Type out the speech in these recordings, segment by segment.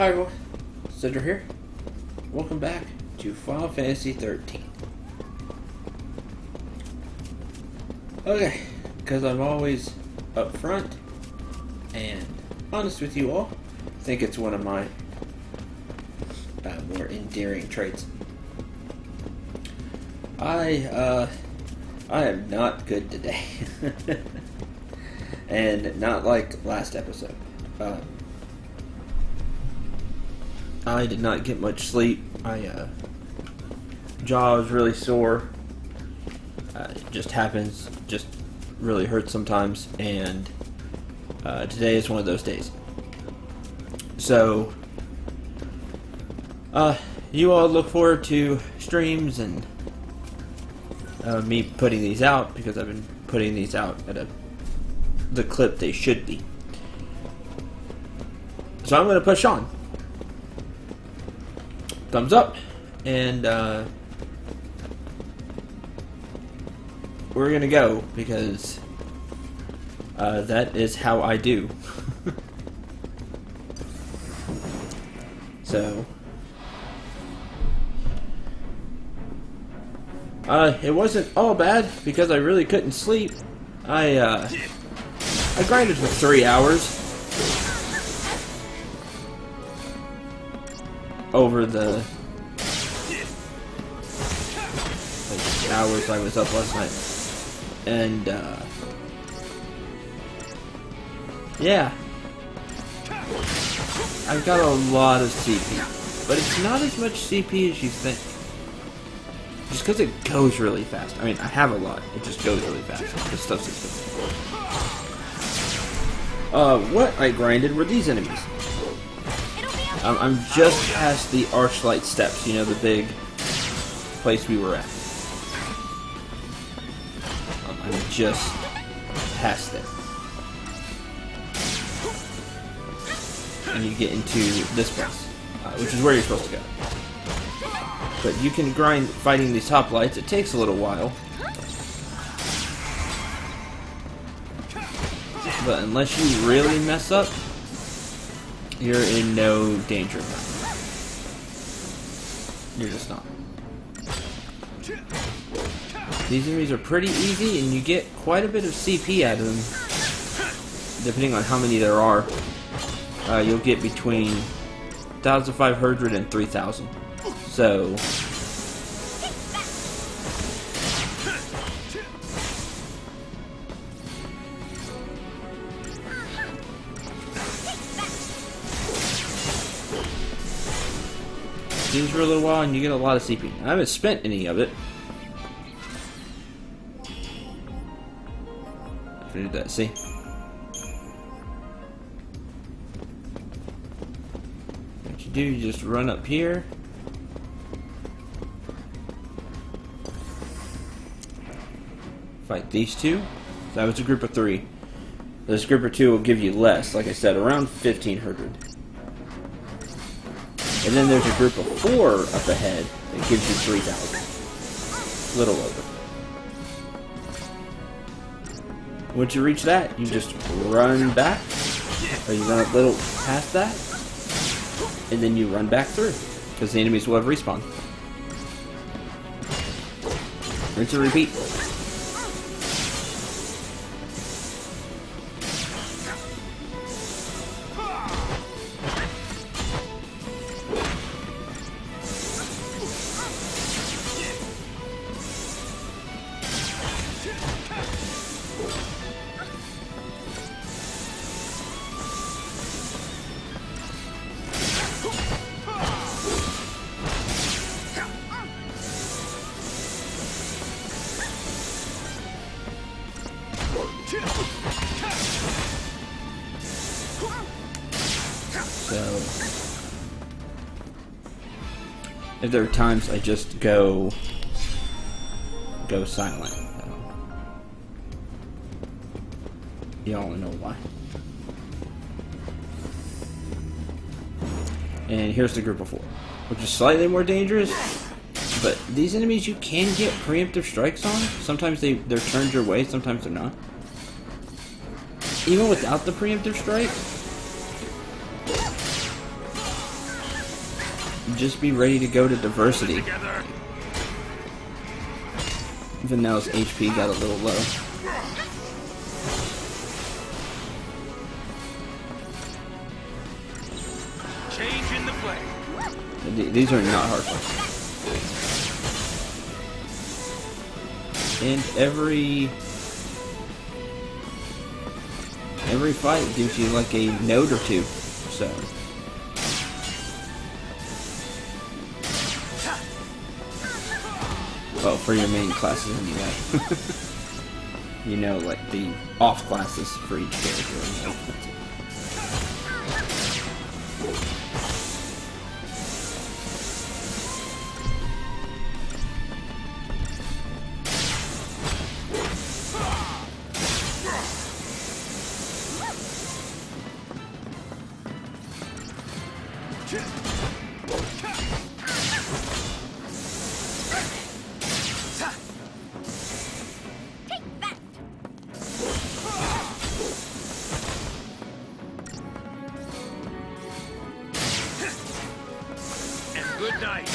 Hi everyone, Cendril here. Welcome back to Final Fantasy 13. Okay, because I'm always upfront and honest with you all, I think it's one of my more endearing traits. I am not good today. And not like last episode. I did not get much sleep. My jaw was really sore. It just happens. Just really hurts sometimes. And today is one of those days. So, you all look forward to streams and me putting these out, because I've been putting these out at the clip they should be. So I'm going to push on. Thumbs up, and we're going to go, because that is how I do. So, it wasn't all bad, because I really couldn't sleep. I grinded for 3 hours over the hours I was up last night, and yeah, I've got a lot of CP, but it's not as much CP as you think. Just because it goes really fast. I mean, I have a lot. It just goes really fast. This stuff's expensive. What I grinded were these enemies. I'm just past the Archlight Steps. You know, the big place we were at. I'm just past there. And you get into this place, which is where you're supposed to go. But you can grind fighting these hoplites. It takes a little while. But unless you really mess up, you're in no danger of that. You're just not. These enemies are pretty easy, and you get quite a bit of CP out of them. Depending on how many there are, you'll get between 1,500 and 3,000. So, these for a little while, and you get a lot of CP. I haven't spent any of it. I did that. See. What you do? You just run up here. Fight these two. That was a group of 3. This group of 2 will give you less, like I said, around 1,500. And then there's a group of 4 up ahead that gives you 3,000. A little over. Once you reach that, you just run back, or you run a little past that, and then you run back through, because the enemies will have respawned. Rinse and repeat. So, if there are times I just go silent, y'all know why. And here's the group of 4, which is slightly more dangerous. But these enemies you can get preemptive strikes on. Sometimes they're turned your way, sometimes they're not. Even without the preemptive strike, just be ready to go to diversity. Even though his HP got a little low. Change in the play. These are not hard fights. And every fight gives you like a note or two, so. Well, for your main classes anyway. You know, like the off classes for each character. Good night.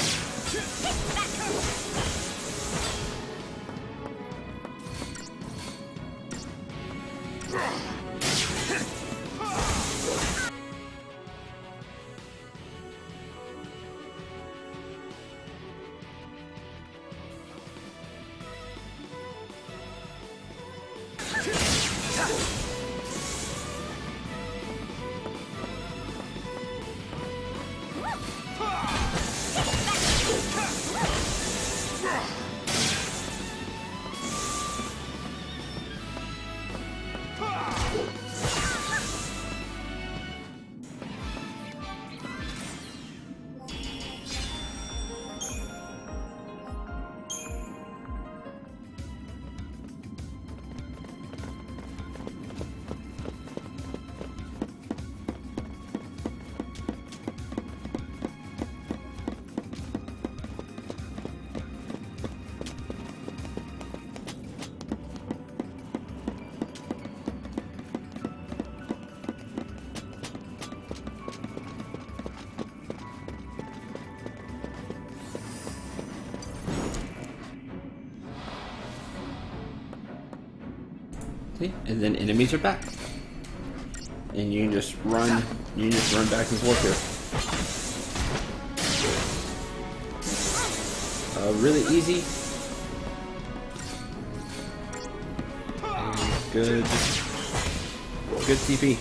See? And then enemies are back. And you can just run back and forth here. Really easy. Good TP.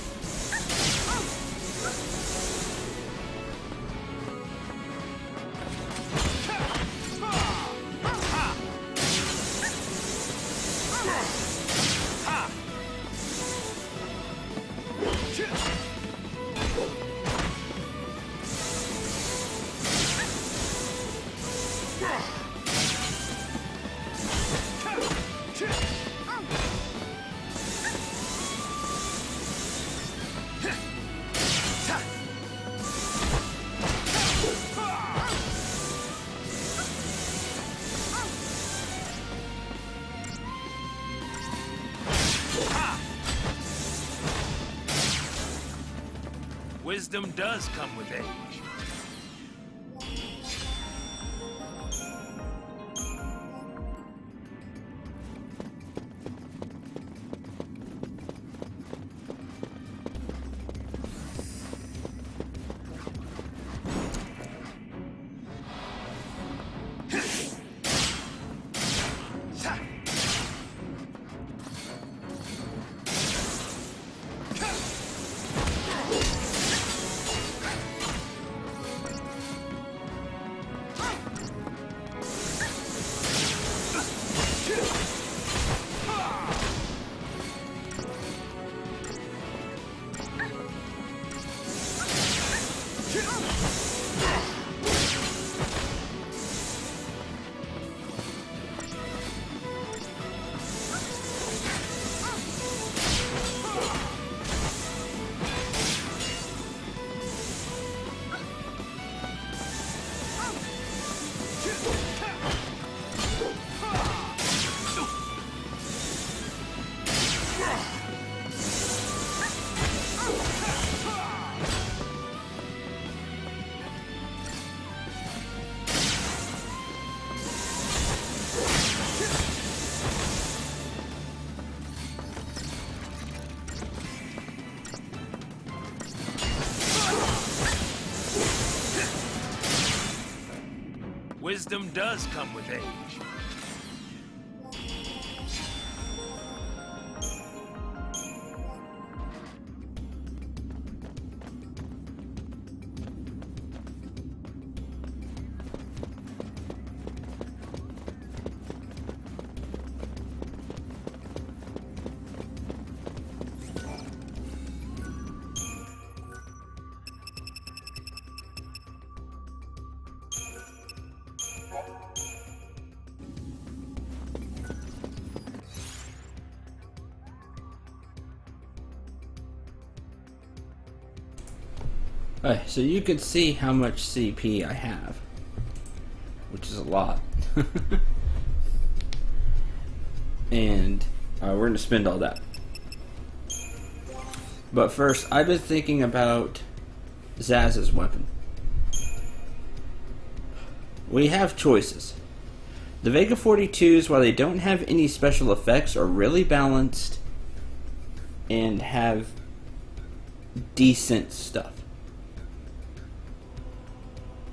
Wisdom does come with age. Wisdom does come with age. Alright, so you can see how much CP I have, which is a lot. And we're going to spend all that. But first, I've been thinking about Zaz's weapon. We have choices. The Vega 42s, while they don't have any special effects, are really balanced and have decent stuff.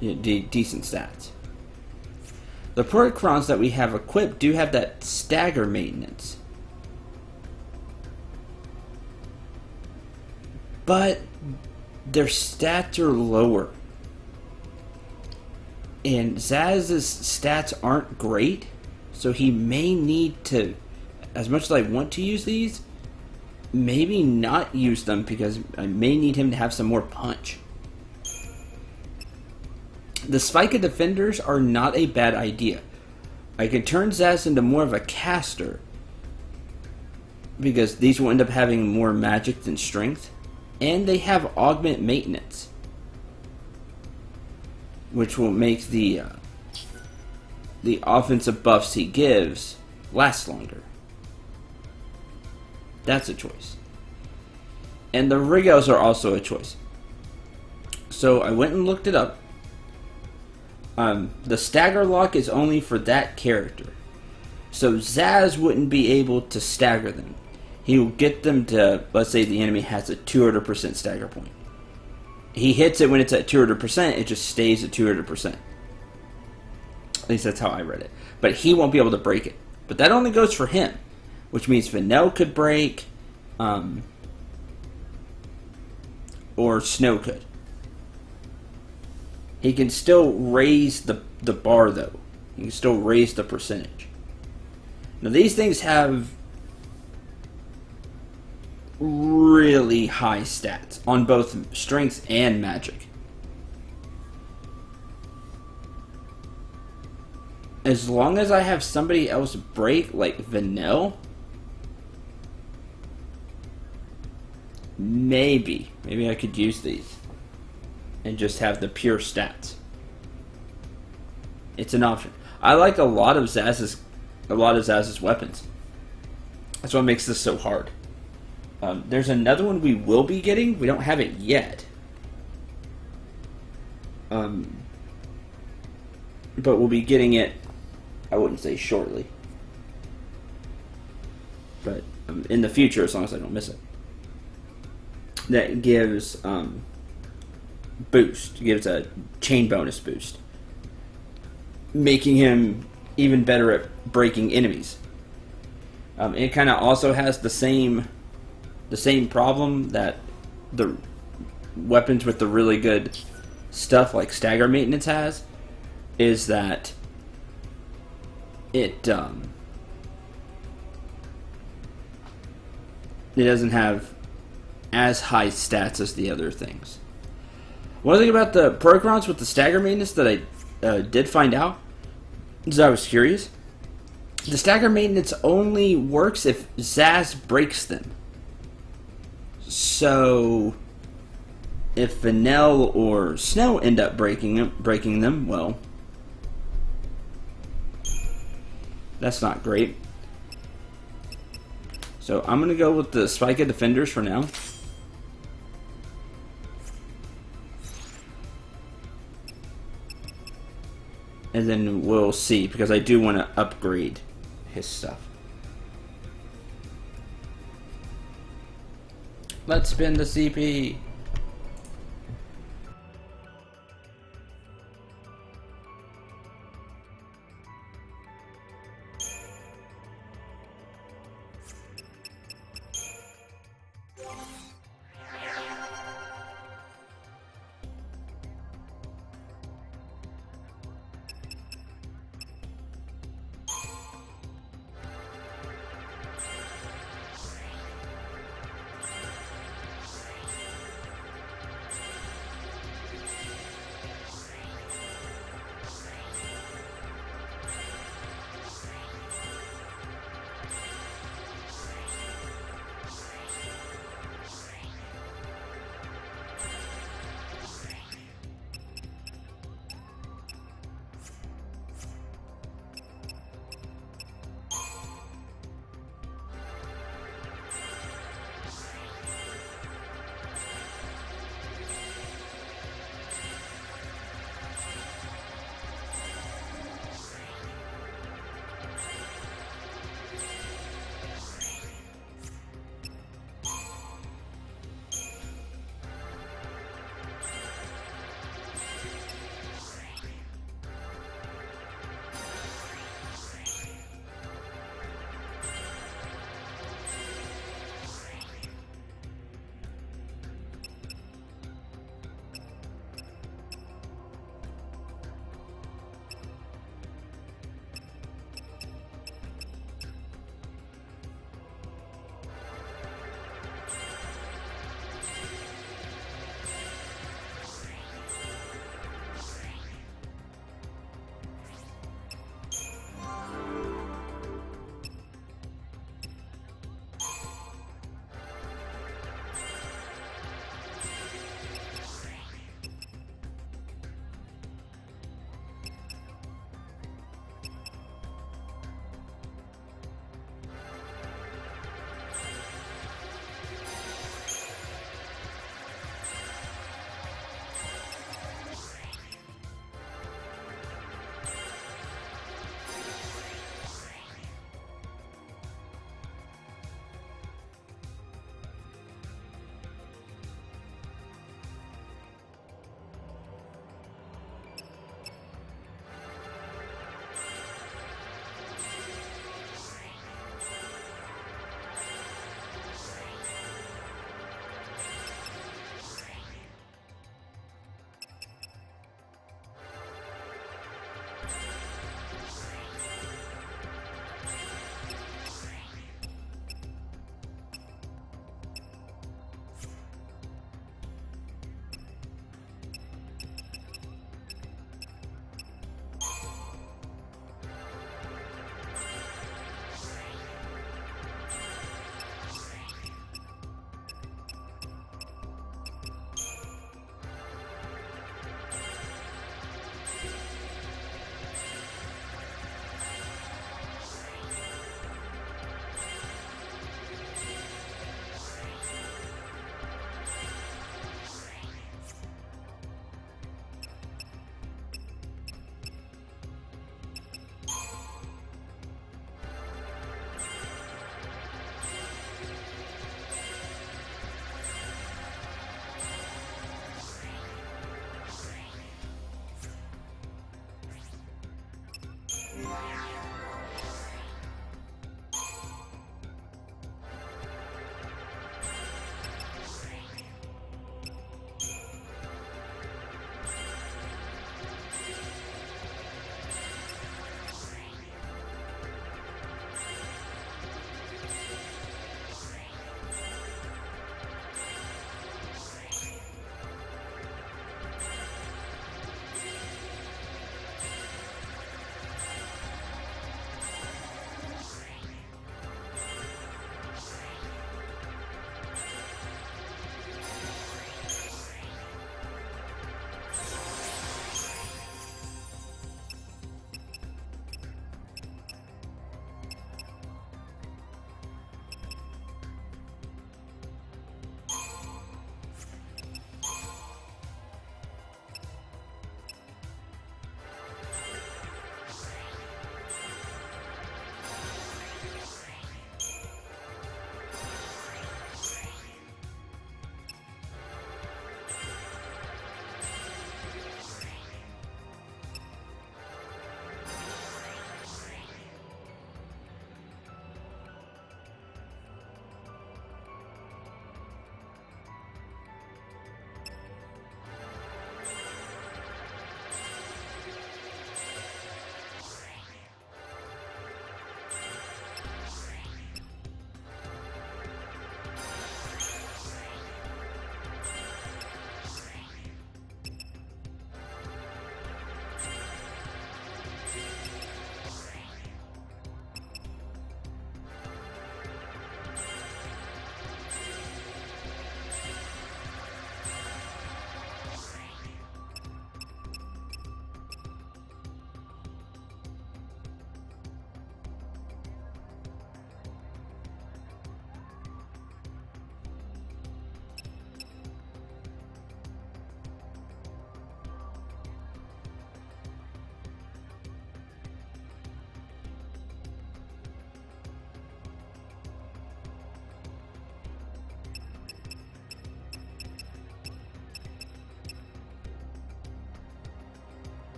Decent stats. The Pericrons that we have equipped do have that stagger maintenance. But their stats are lower. And Zaz's stats aren't great, so he may need to, as much as I want to use these, maybe not use them because I may need him to have some more punch. The Spike Defenders are not a bad idea. I can turn Zaz into more of a caster because these will end up having more magic than strength, and they have augment maintenance, which will make the offensive buffs he gives last longer. That's a choice. And the Rigos are also a choice. So I went and looked it up. The stagger lock is only for that character. So Zaz wouldn't be able to stagger them. He will get them to, let's say the enemy has a 200% stagger point. He hits it when it's at 200%, it just stays at 200%. At least that's how I read it. But he won't be able to break it. But that only goes for him. Which means Vanel could break, or Snow could. He can still raise the bar, though. He can still raise the percentage. Now, these things have really high stats on both strength and magic. As long as I have somebody else break, like Vanel, maybe I could use these and just have the pure stats. It's an option. I like a lot of Zaz's weapons. That's what makes this so hard. There's another one we will be getting. We don't have it yet. But we'll be getting it, I wouldn't say shortly, but in the future, as long as I don't miss it. That gives boost. Gives a chain bonus boost, making him even better at breaking enemies. It kind of also has the same problem that the weapons with the really good stuff like stagger maintenance has, is that it doesn't have as high stats as the other things. One thing about the Pericrons with the stagger maintenance that I did find out is I was curious. The stagger maintenance only works if Zaz breaks them. So if Vanel or Snow end up breaking them, well, that's not great. So I'm going to go with the Spica Defenders for now. And then we'll see, because I do want to upgrade his stuff. Let's spin the CP.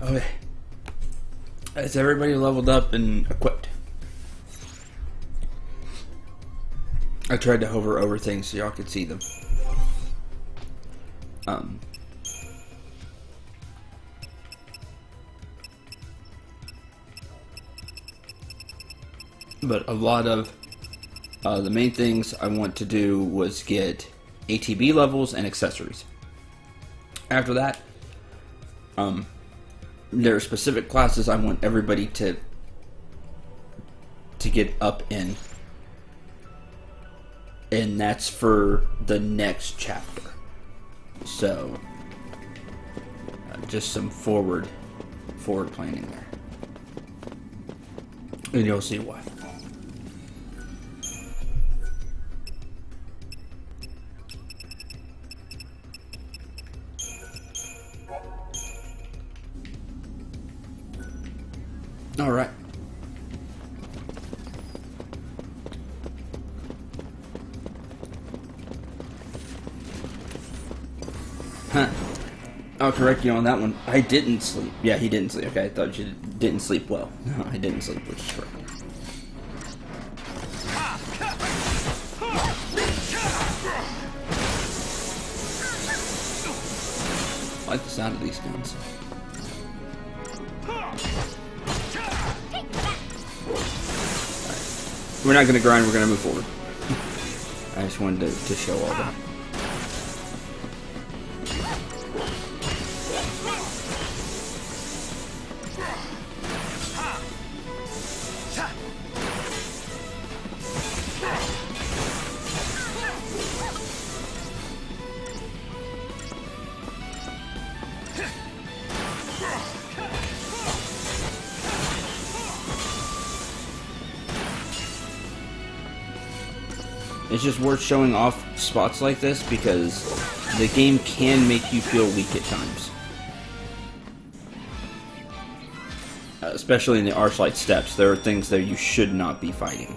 Okay. Is everybody leveled up and equipped? I tried to hover over things so y'all could see them. But a lot of the main things I want to do was get ATB levels and accessories. After that, there are specific classes I want everybody to get up in. And that's for the next chapter. So, just some forward planning there. And you'll see why. All right. Huh. I'll correct you on that one. I didn't sleep. Yeah, he didn't sleep. Okay, I thought you didn't sleep well. No, I didn't sleep, which is correct. I like the sound of these guns. Right. We're not going to grind, we're going to move forward. I just wanted to show all that. It's just worth showing off spots like this because the game can make you feel weak at times. Especially in the Archlight steps, there are things that you should not be fighting.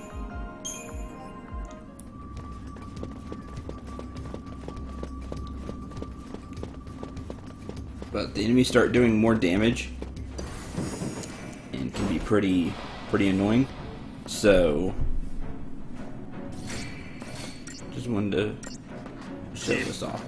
But the enemies start doing more damage and can be pretty annoying. So just wanted to show this off.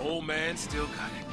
Old man still got it.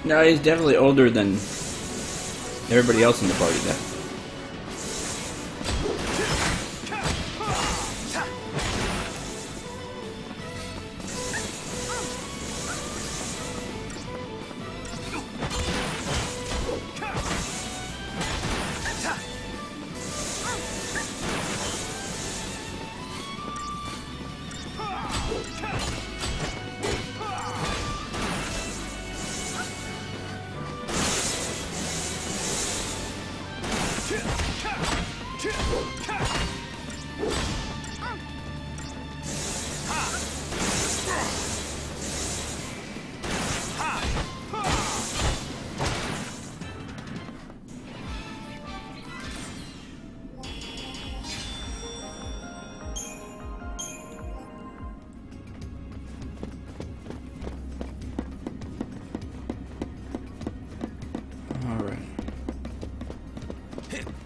No, he's definitely older than everybody else in the party, though.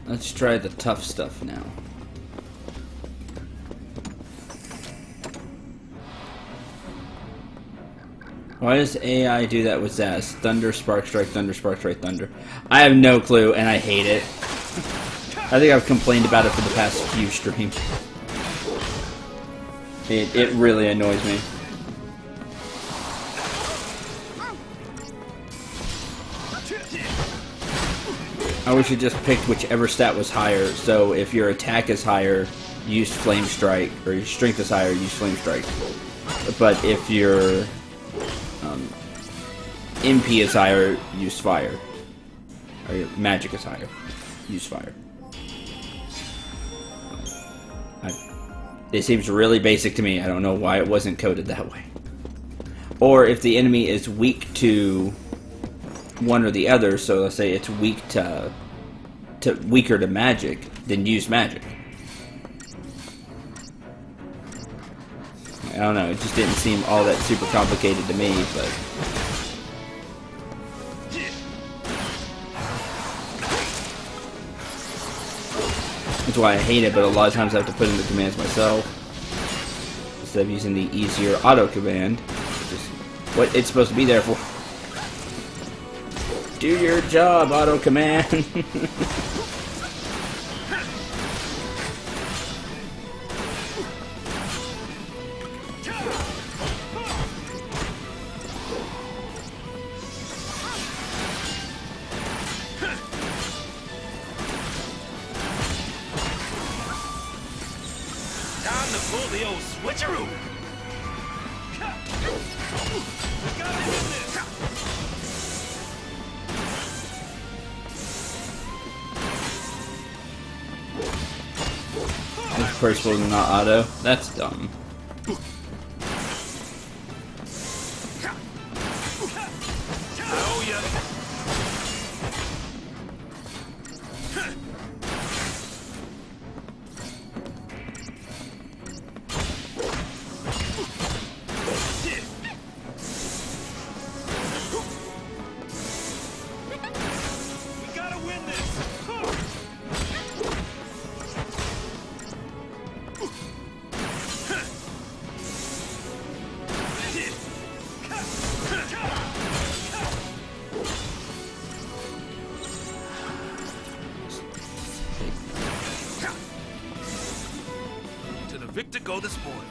Let's try the tough stuff now. Why does AI do that with Zaz? Thunder, Spark Strike, Thunder, Spark Strike, Thunder. I have no clue, and I hate it. I think I've complained about it for the past few streams. It really annoys me. I wish you just picked whichever stat was higher, so if your attack is higher, use Flame Strike, or your strength is higher, use Flame Strike. But if your MP is higher, use Fire. Or your magic is higher, use Fire. It seems really basic to me. I don't know why it wasn't coded that way. Or if the enemy is weak to one or the other, so let's say it's weak to weaker to magic, then use magic. I don't know, it just didn't seem all that super complicated to me, but that's why I hate it, but a lot of times I have to put in the commands myself instead of using the easier auto command, which is what it's supposed to be there for. Do your job, auto command. Time to pull the old switcheroo. We gotta win this. This first one not auto. That's dumb. Oh yeah. We gotta win this. To the victor go the spoils.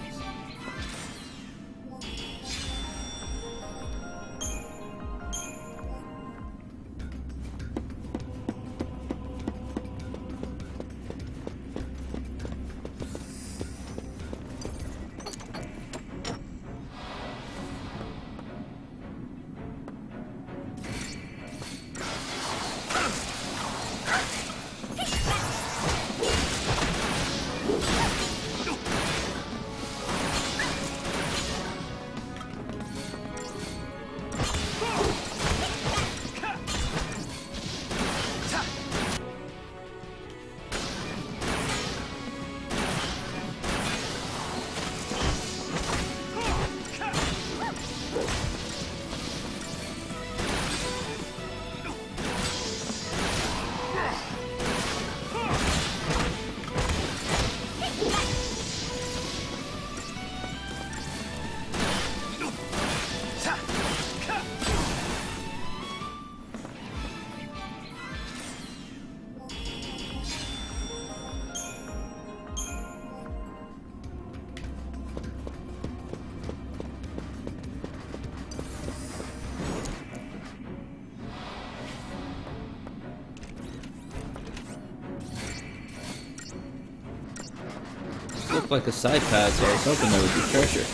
Looked like a side path, so I was hoping there would be treasure.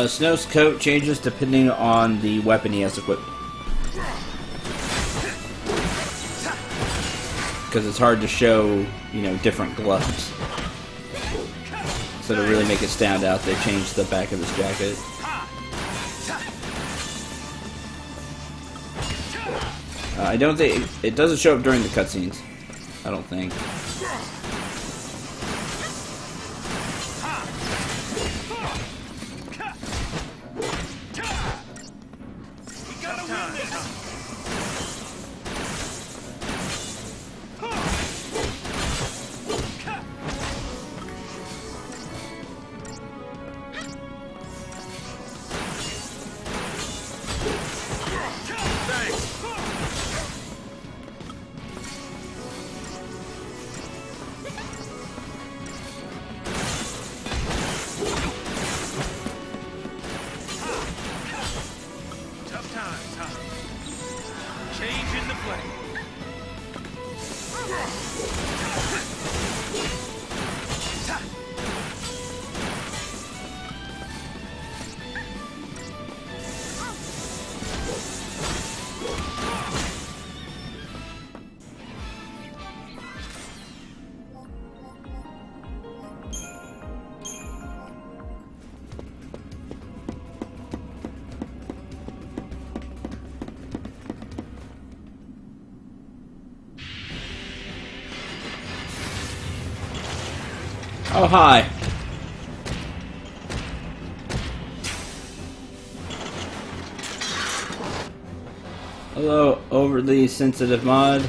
Snow's coat changes depending on the weapon he has equipped. Because it's hard to show, you know, different gloves. So to really make it stand out, they changed the back of his jacket. I don't think... It doesn't show up during the cutscenes. I don't think. Oh, hi. Hello, overly sensitive mod.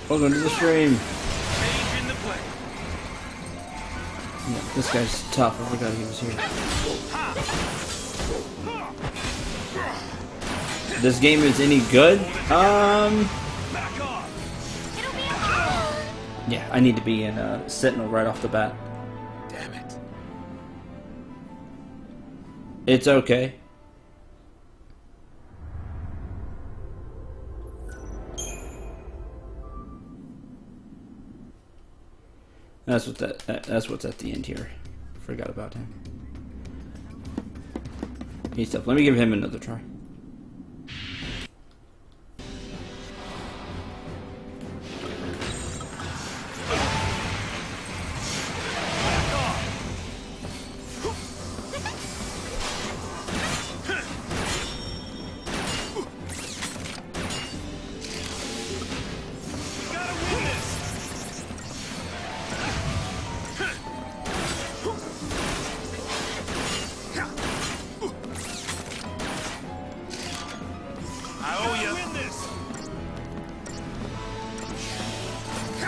Welcome to the stream. Yeah, this guy's tough. I forgot he was here. This game is any good? Yeah, I need to be in Sentinel right off the bat. Damn it. It's okay. That's what's at the end here. Forgot about him. He's tough. Let me give him another try.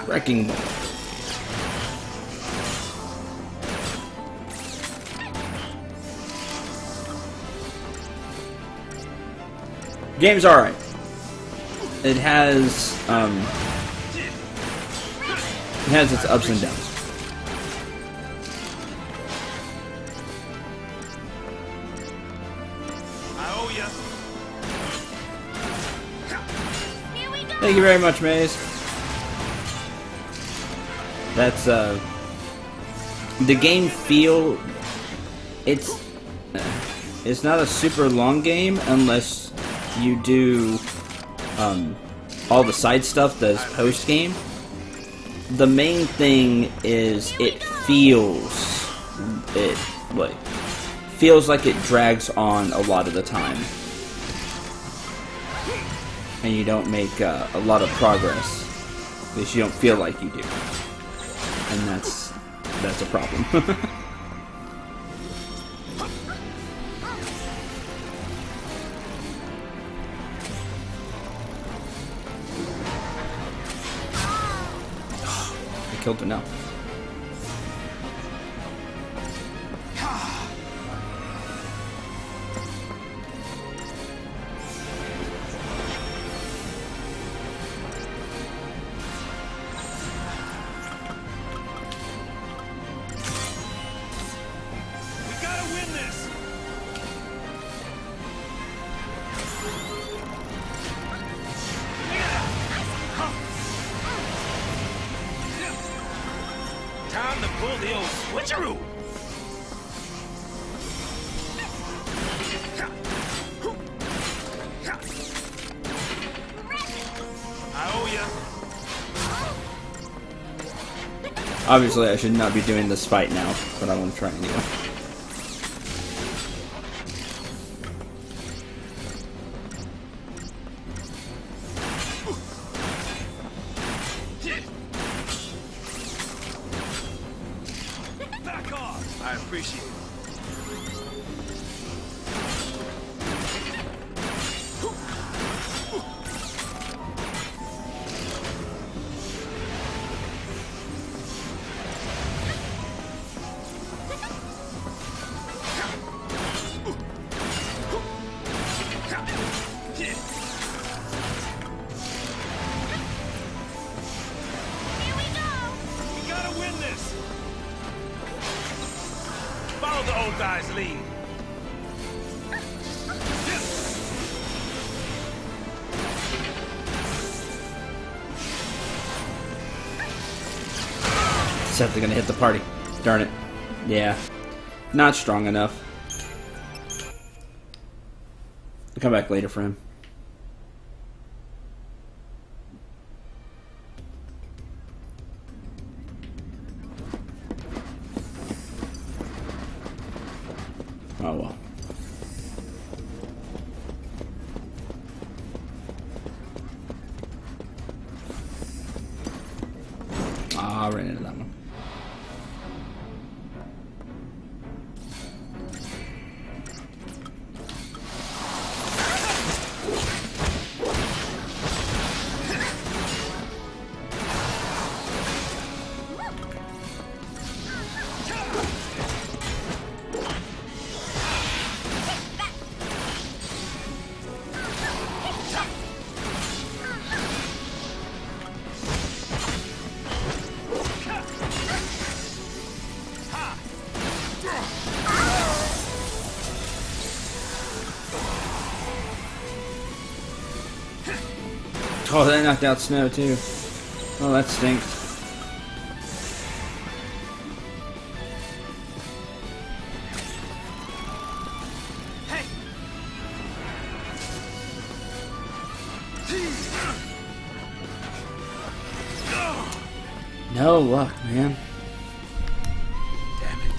Wrecking ball. Game's alright. It has its ups and downs. Thank you very much, Maze. That's the game feel. It's not a super long game unless you do all the side stuff that's post game. The main thing is it feels like it drags on a lot of the time, and you don't make a lot of progress because you don't feel like you do. And that's a problem. I killed her now. Time to pull the old switcheroo. Obviously, I should not be doing this fight now, but I want to try anyway. Back off! I appreciate it. We gotta win this! Follow the old guy's lead. Except they're gonna hit the party. Darn it. Yeah. Not strong enough. I'll come back later for him. Oh well. Ah, I ran into that one. Oh, that knocked out Snow too. Oh, that stinks. Hey! No luck, man. Damn it.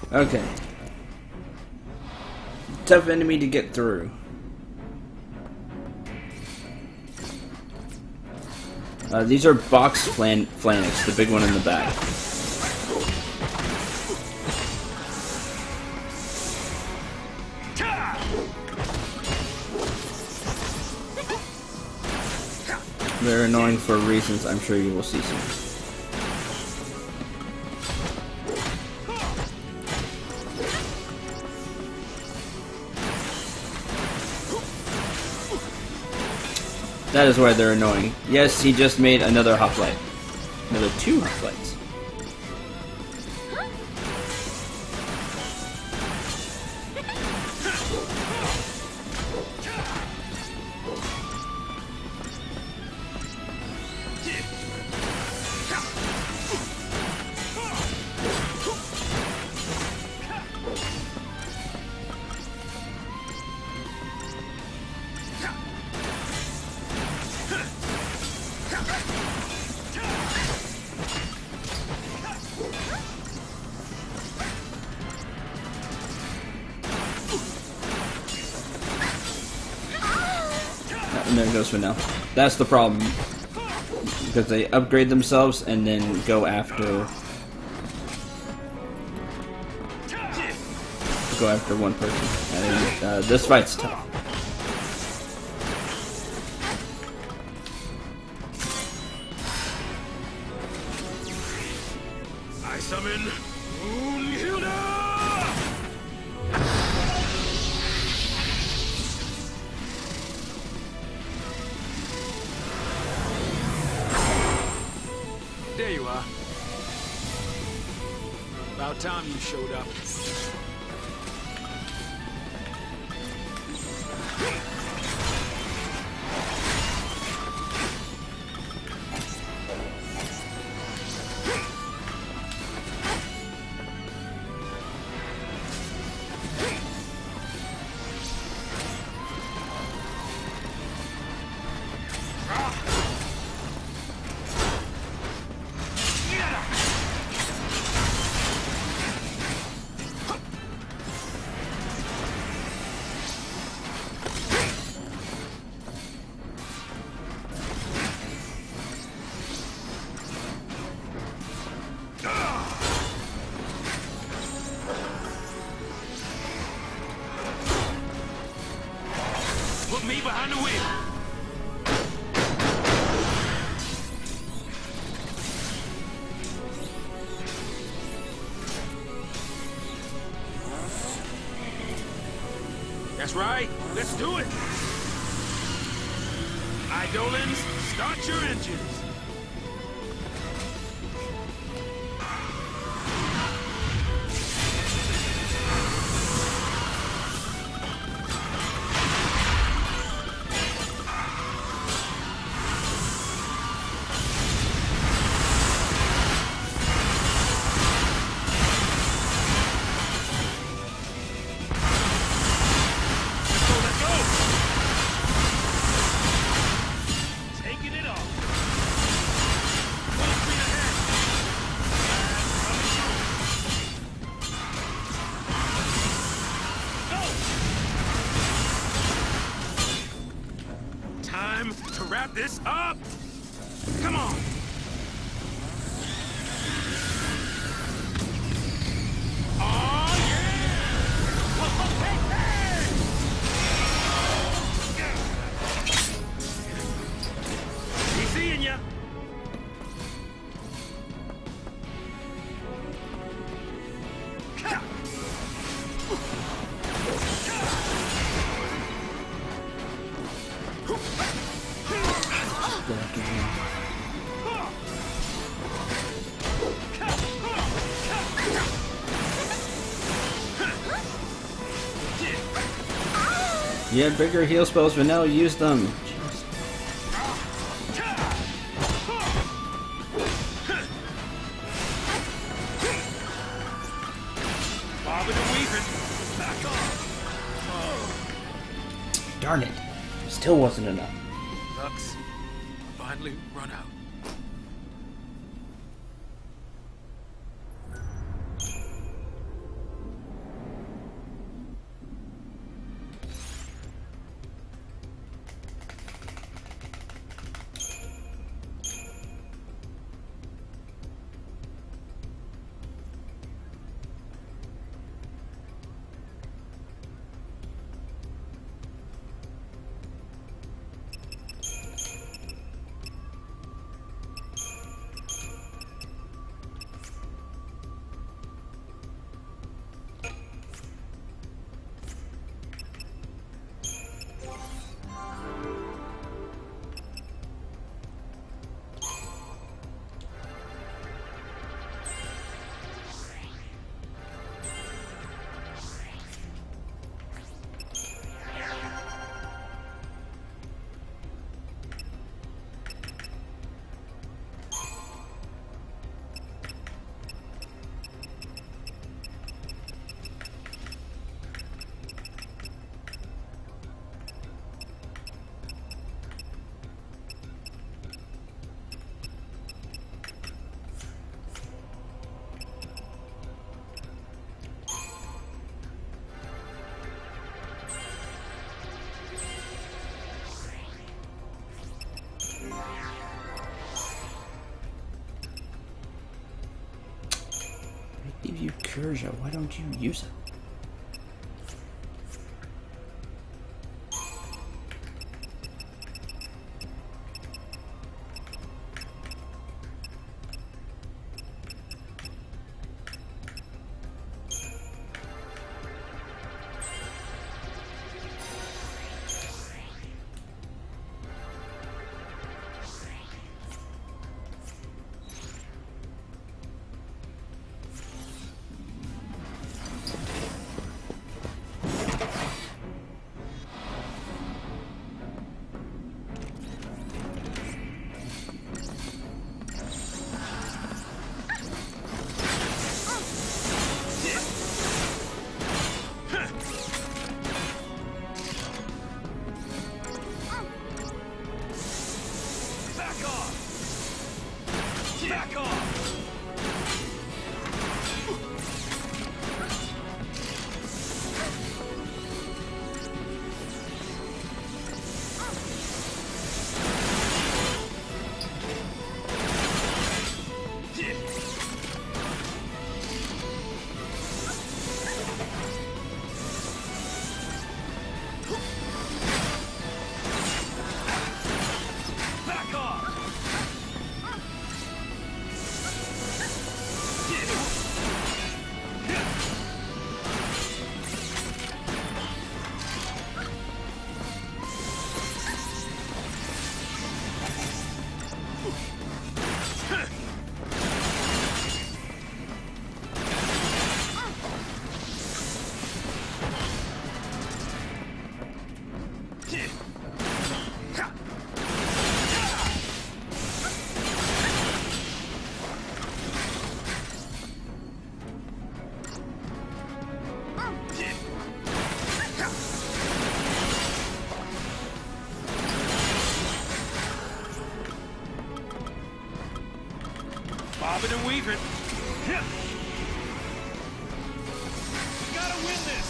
Okay. Tough enemy to get through. These are box Flaniks, the big one in the back. They're annoying for reasons I'm sure you will see soon. That is why they're annoying. Yes, he just made another hoplite. Another 2 hoplites. And there it goes for now. That's the problem. Because they upgrade themselves and then go after one person. And this fight's tough. I summon Moonhilda! are. About time you showed up. Put me behind the wheel. That's right. Let's do it. Eidolons, start your engines. Let's go. Taking it off. Full speed ahead. Go. Time to wrap this up. Come on. Oh yeah! He's seeing ya. You have bigger heal spells, but now use them. Bobbing and weaving. Back on. Darn it. Still wasn't enough. Ducks finally run out. I give you Kurja, why don't you use it? off! Back off! Bobbing and weaving. We gotta win this!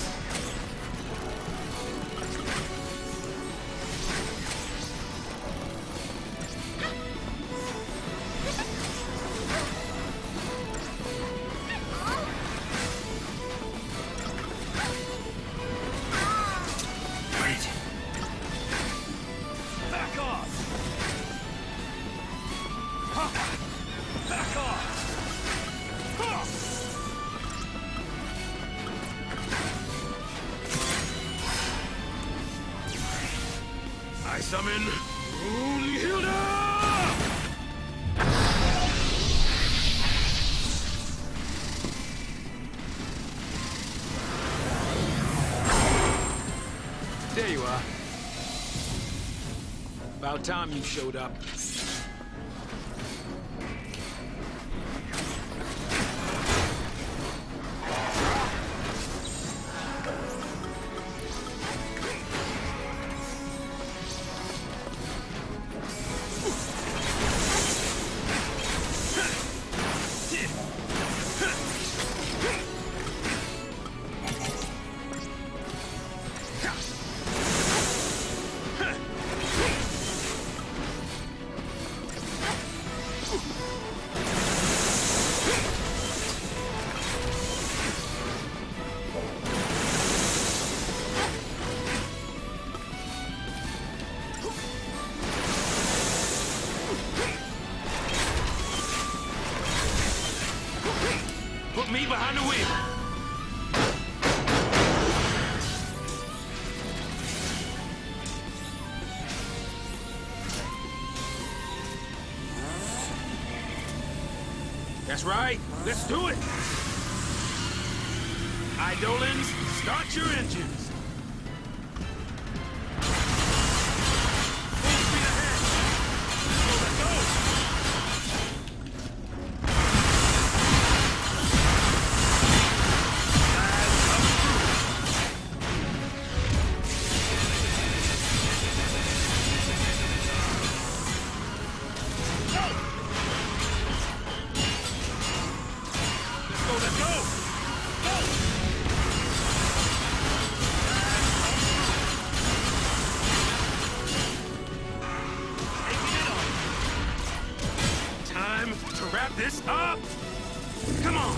Back off! Back off! I summon Brunhilde! There you are. About time you showed up. Put me behind the wheel. That's right. Let's do it. Eidolons, start your engines. Full speed ahead. Let's go. Let's go! Time to wrap this up! Come on!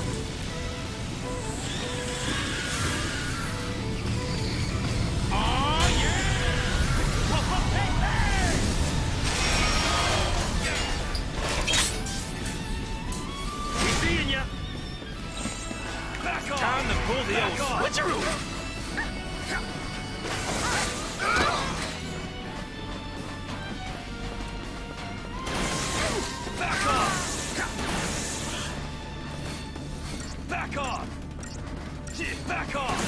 Oh, yeah! Hey, hey! We seeing ya! Back off! Time to pull the old switcheroo! Back off! Back off! Back off!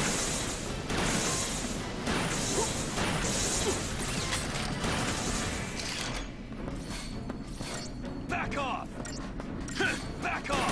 Back off! Back off!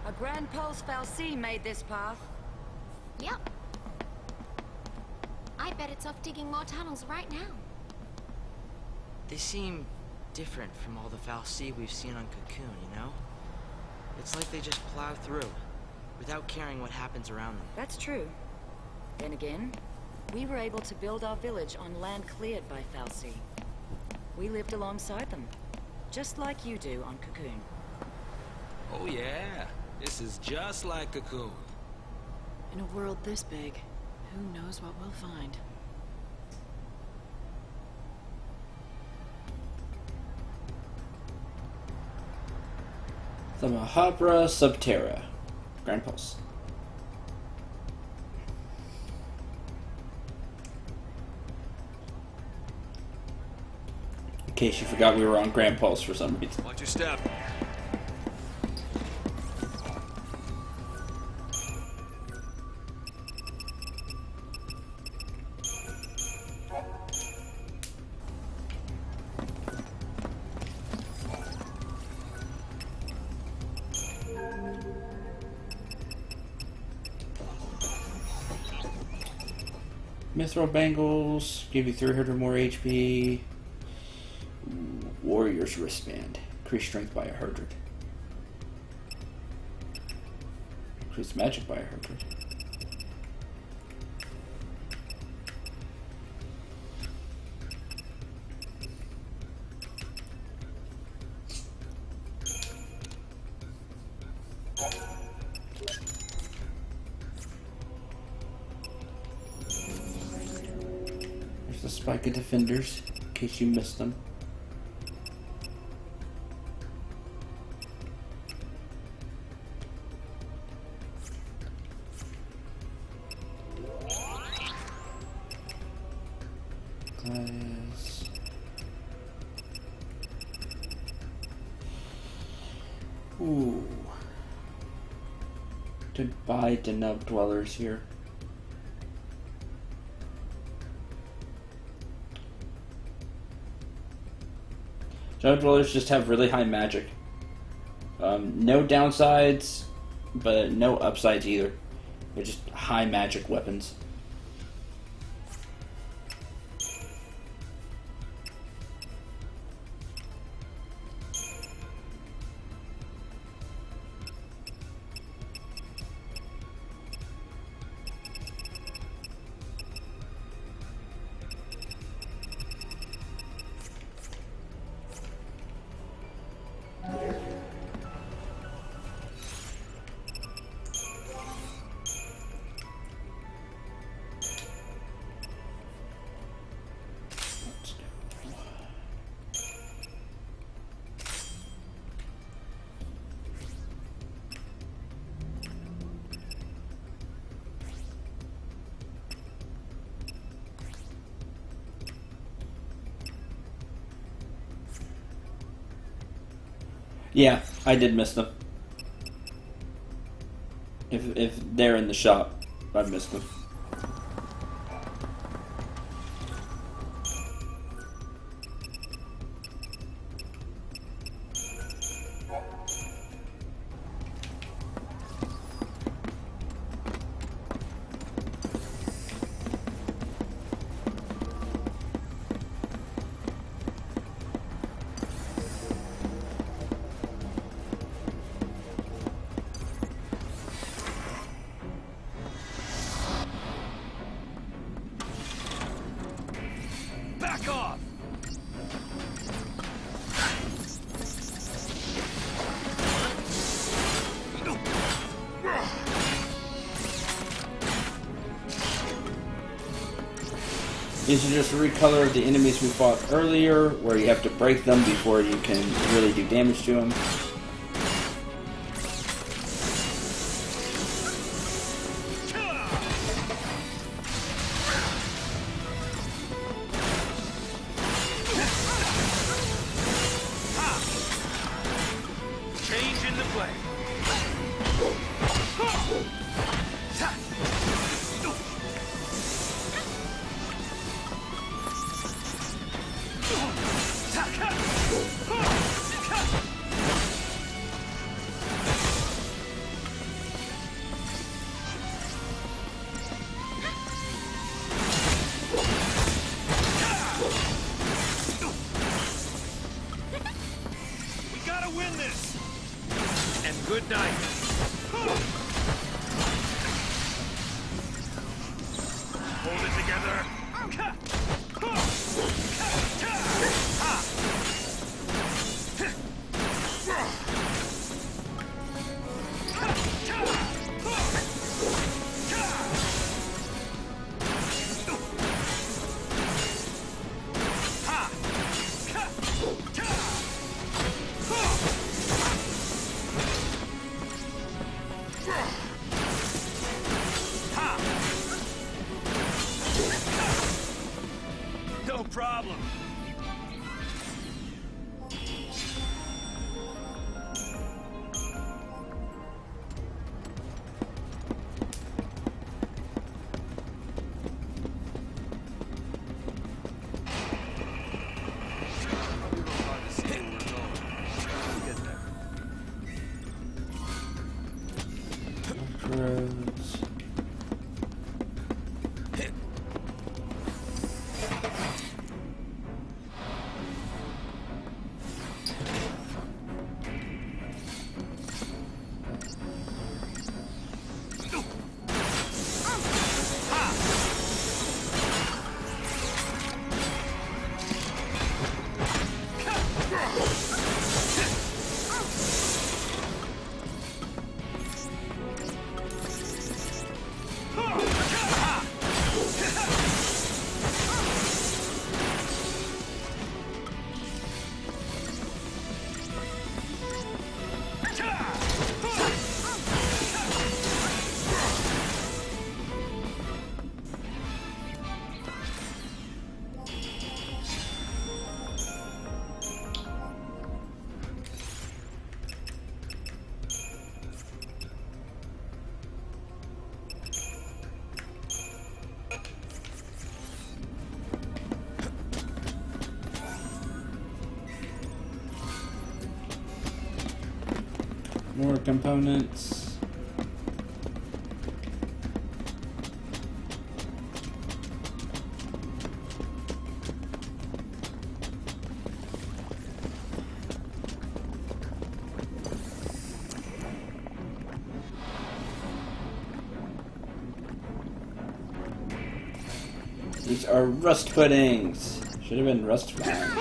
A Grand Pulse Fal'Cie made this path. Yep. I bet it's off digging more tunnels right now. They seem different from all the Fal'Cie we've seen on Cocoon, you know? It's like they just plow through, without caring what happens around them. That's true. Then again, we were able to build our village on land cleared by Fal'Cie. We lived alongside them, just like you do on Cocoon. Oh yeah, this is just like Cocoon. In a world this big, who knows what we'll find? The Mahabra Subterra. Grand Pulse. In case you forgot we were on Grand Pulse for some reason. Watch your step. Mithril Bangles give you 300 more HP. Warrior's Wristband. Increase strength by 100. Increase magic by 100. There's the Spike of Defenders, in case you missed them. Glass. Ooh. Goodbye to Nub Dwellers here. Nub Dwellers just have really high magic. No downsides, but no upsides either. They're just high magic weapons. Yeah, I did miss them. If they're in the shop, I missed them. Back off! These are just a recolor of the enemies we fought earlier, where you have to break them before you can really do damage to them. Change in the play. Good night. Hold it together. No problem. Roads. More components. These are rust puddings. Should have been rust flag.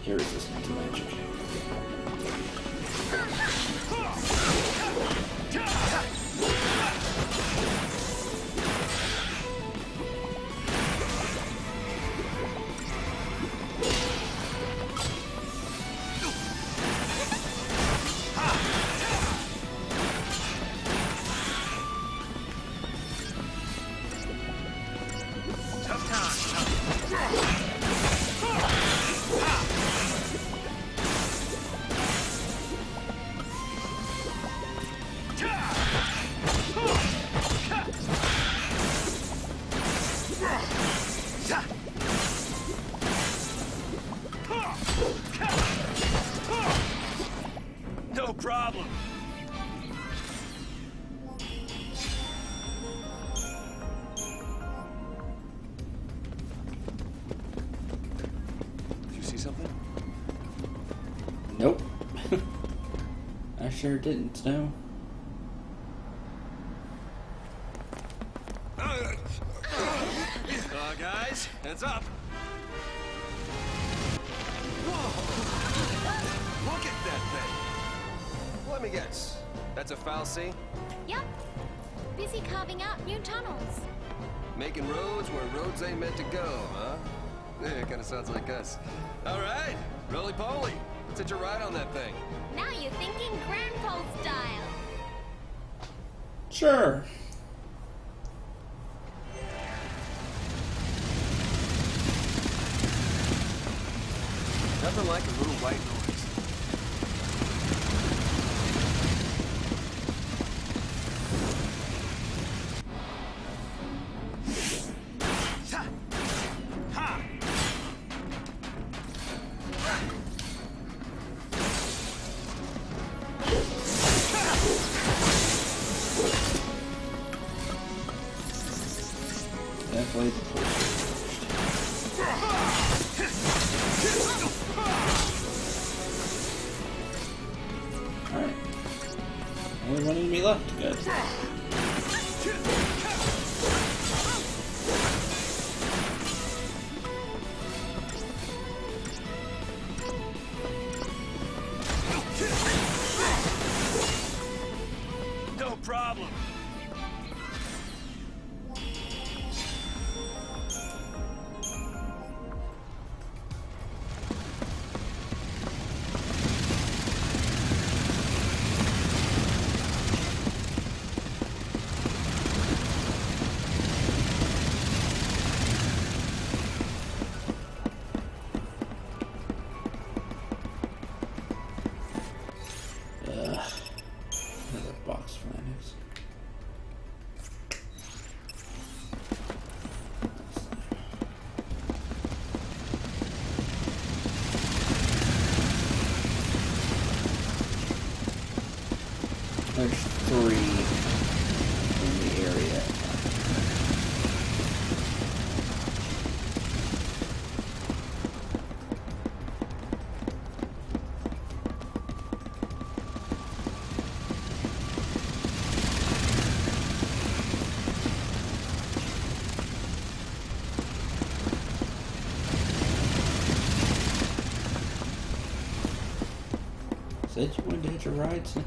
Here is this magic. No problem. Did you see something? Nope. I sure didn't, no. Guys, heads up. Whoa! Look at that thing. Let me guess. That's a fal'Cie? Yep. Busy carving out new tunnels. Making roads where roads ain't meant to go, huh? Yeah, it kind of sounds like us. All right, roly-poly. Let's hitch a ride on that thing. Now you're thinking Grandpa style. Sure. Nothing like a little white noise. play the poster first. Alright. Only one enemy left. Good. No problem. Another box for Linux. There's 3 in the area. Said you wanted to hit your rides?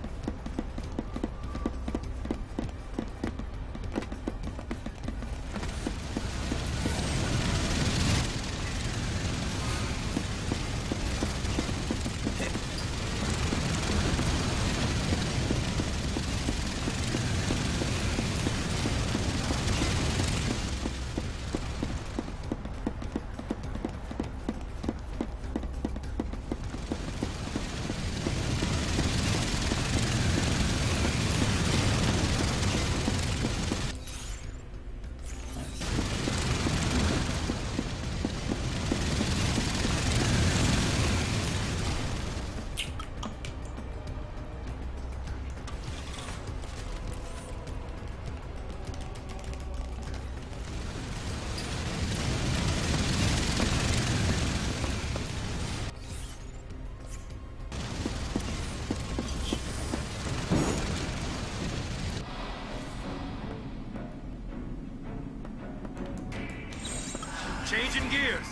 Changing gears.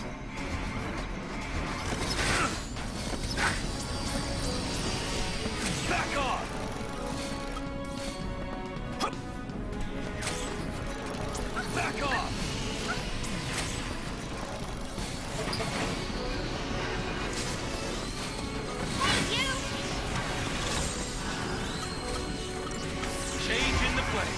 Back off. Back off. Changing the play.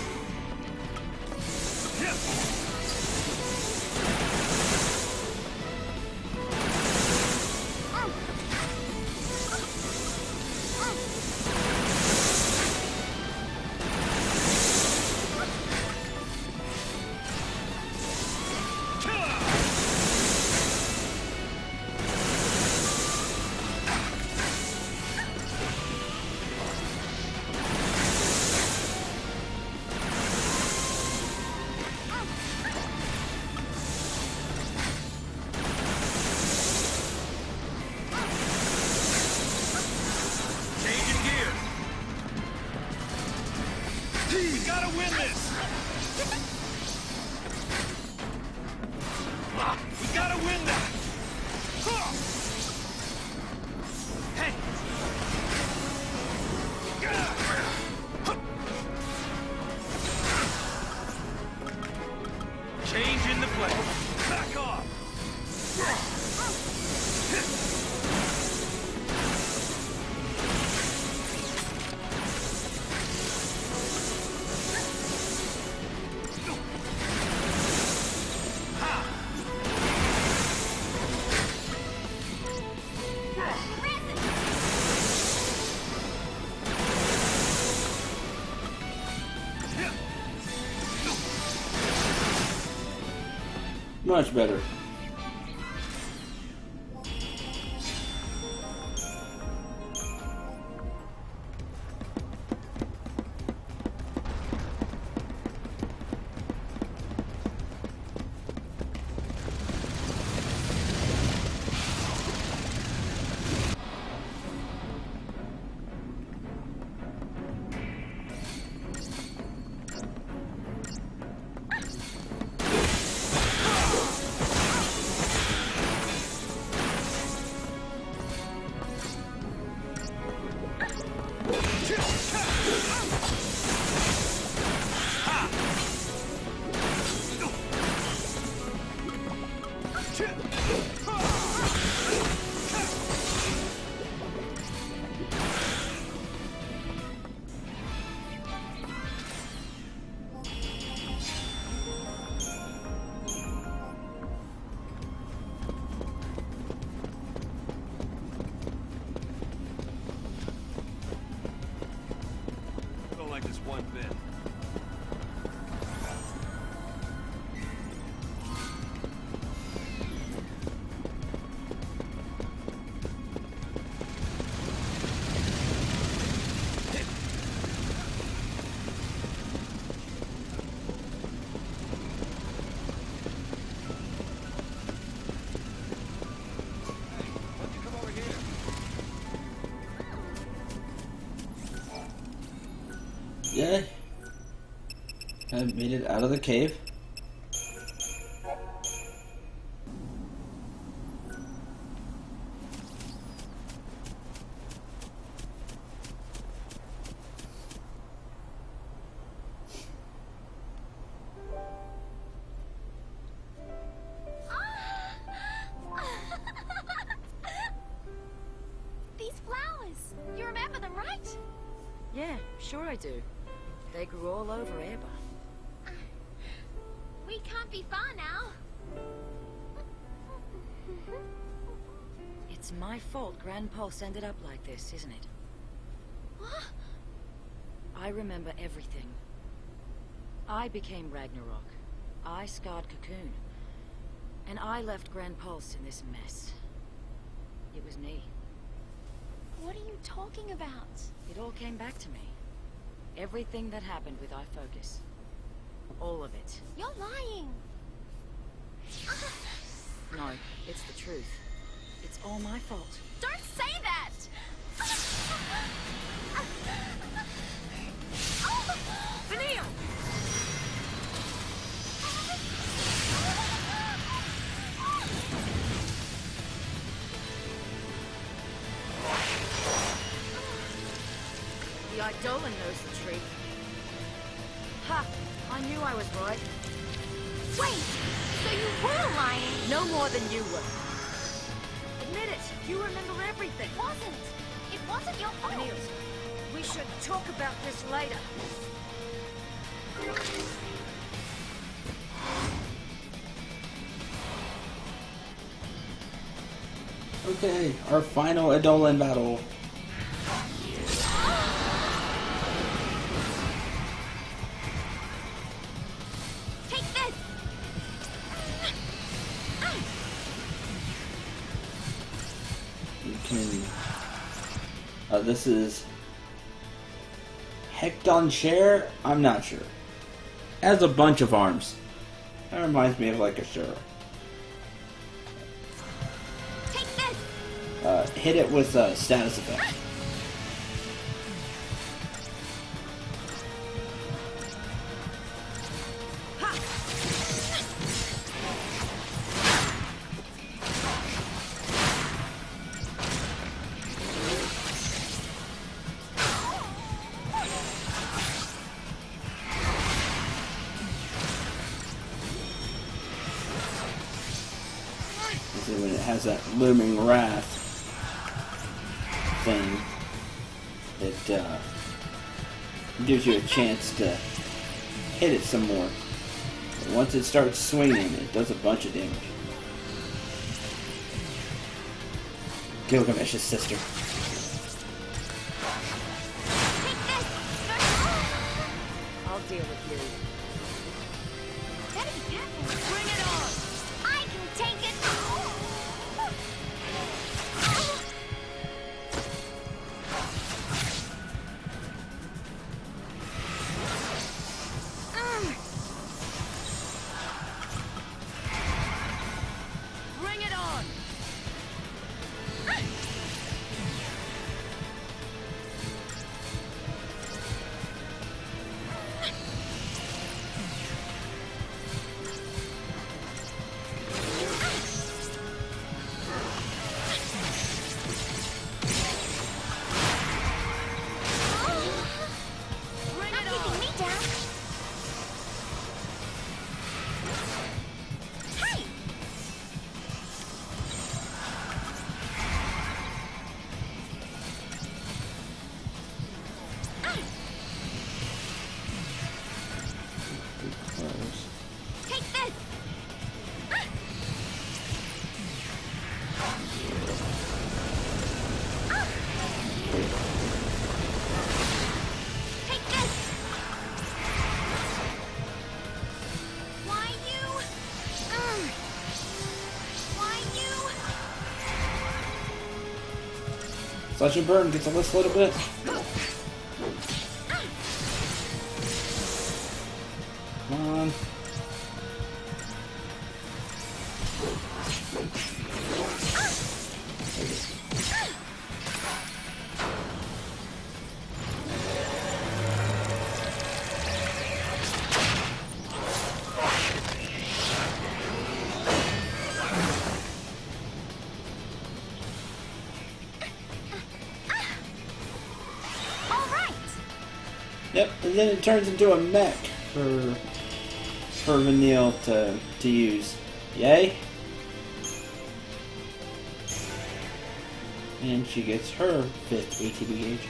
Changing gears. We gotta win this. We gotta win that. Hey. Changing the play. Back off. Much better. like this one bit. Yeah. I made it out of the cave. These flowers. You remember them, right? Yeah, sure I do. They grew all over Airba. We can't be far now. It's my fault Grand Pulse ended up like this, isn't it? What? I remember everything. I became Ragnarok. I scarred Cocoon. And I left Grand Pulse in this mess. It was me. What are you talking about? It all came back to me. Everything that happened with iFocus. All of it. You're lying. No, it's the truth. It's all my fault. Don't say that! Vanille! The Eidolon knows the truth. Ha! I knew I was right. Wait! So you were lying? No more than you were. Admit it! You remember everything. It wasn't your fault. Vanille, we should talk about this later. Okay, our final Eidolon battle. Take this! You can. This is Hecton Share. I'm not sure. Has a bunch of arms. That reminds me of like a sheriff. Take this! Hit it with status effect. When it has that looming wrath thing, it gives you a chance to hit it some more. But once it starts swinging, it does a bunch of damage. Gilgamesh's sister. Take this! I'll deal with you. Better be careful. Bring it on! I can take it! Bring it on! Slash and burn gets a list a little bit. Come on. Yep, and then it turns into a mech for Vanille to use. Yay! And she gets her 5th ATB gauge.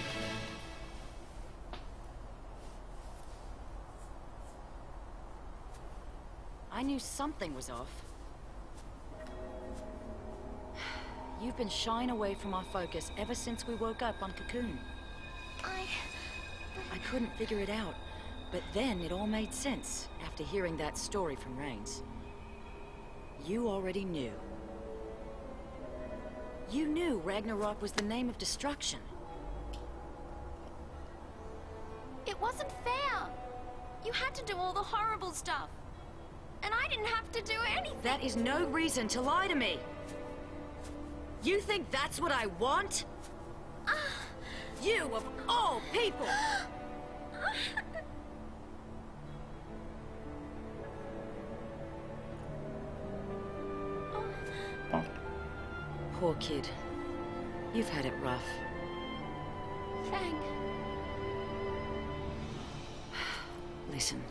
I knew something was off. You've been shying away from our focus ever since we woke up on Cocoon. I couldn't figure it out, but then it all made sense after hearing that story from Rains. You already knew. You knew Ragnarok was the name of destruction. It wasn't fair. You had to do all the horrible stuff. And I didn't have to do anything. That is no reason to lie to me. You think that's what I want? You, of all people! Poor kid. You've had it rough. Fang. Listen,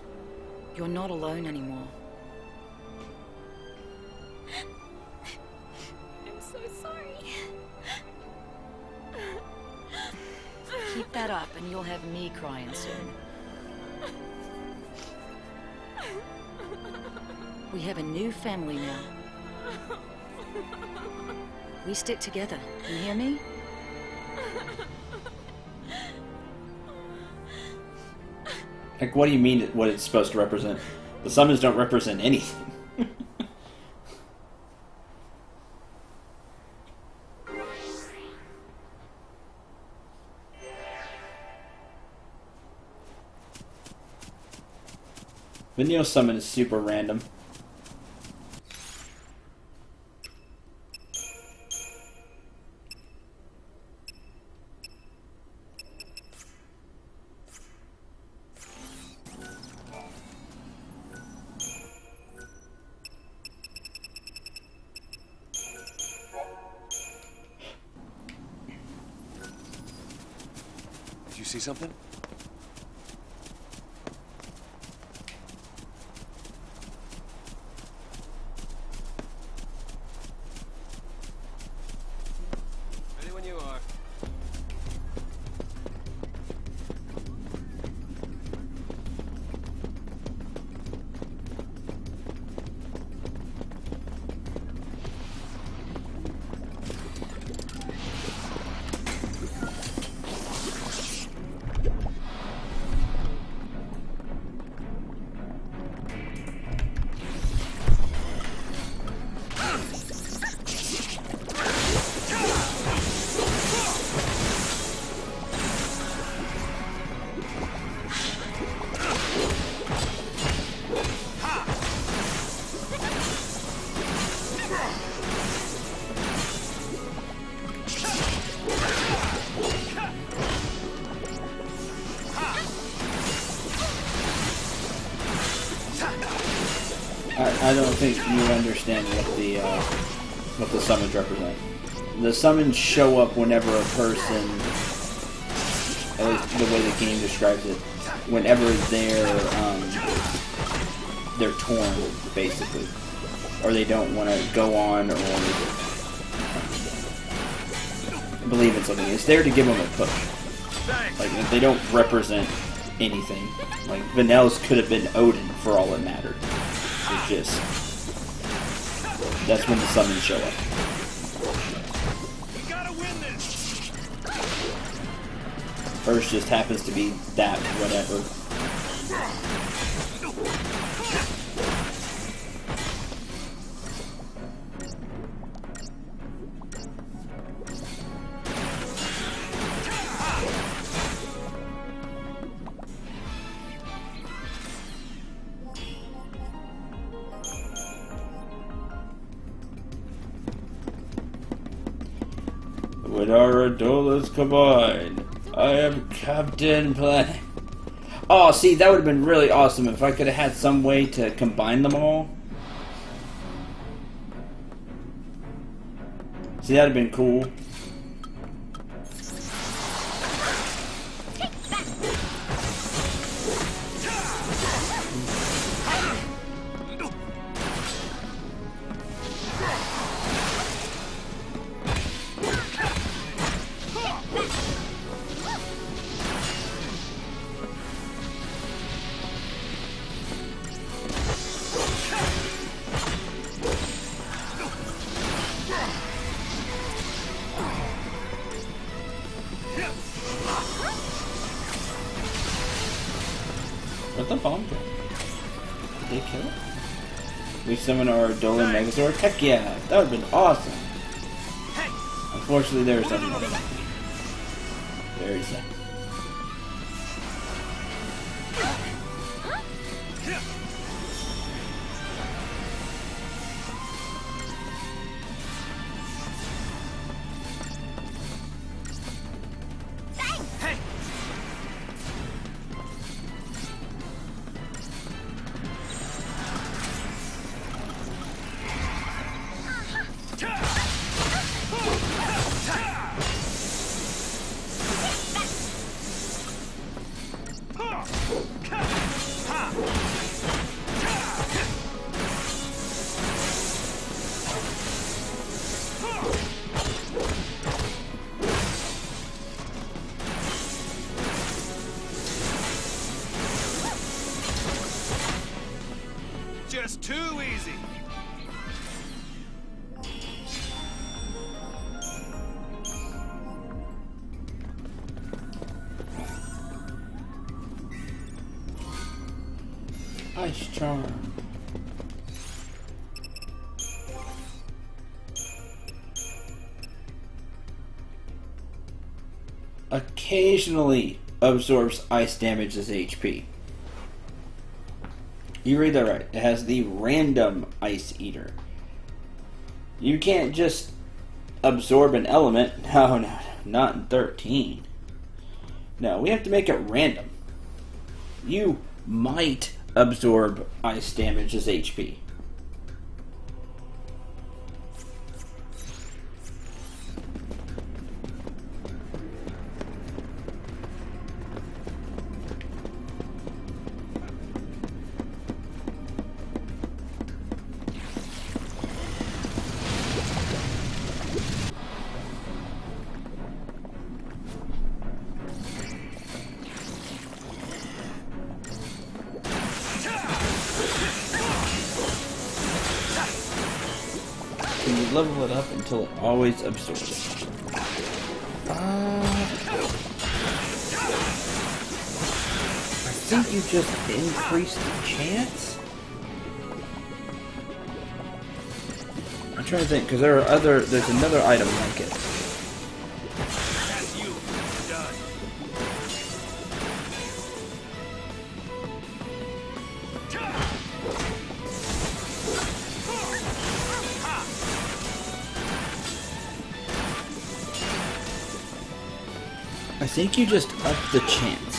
you're not alone anymore. I'm so sorry. Keep that up and you'll have me crying soon. We have a new family now. We stick together. You hear me? Like, what do you mean what it's supposed to represent? The summons don't represent anything. Vanille's summon is super random. Did you see something? Ready when you are. I don't think you understand what the summons represent. The summons show up whenever a person, at least the way the game describes it, whenever they're torn, basically, or they don't want to go on or believe in something. It's there to give them a push. Like, they don't represent anything. Like, Vanelle's could have been Odin for all it mattered. It's just, that's when the summons show up. You gotta win this. First just happens to be that whatever. Let our Adolas combine. I am Captain Planet. Oh, see, that would have been really awesome if I could have had some way to combine them all. See, that'd have been cool. Where'd the bomb go? Did they kill it? We summon our Dolan Megazord? Heck yeah, that would have been awesome. Unfortunately, there's nothing. There's that. Just too easy. Ice charm. Occasionally absorbs ice damage as HP. You read that right. It has the random Ice Eater. You can't just absorb an element. No, not in 13. No, we have to make it random. You might absorb ice damage as HP. Can you level it up until it always absorbs it? I think you just increased the chance? I'm trying to think, because there's another item like it. That's you. Done. I think you just up the chance.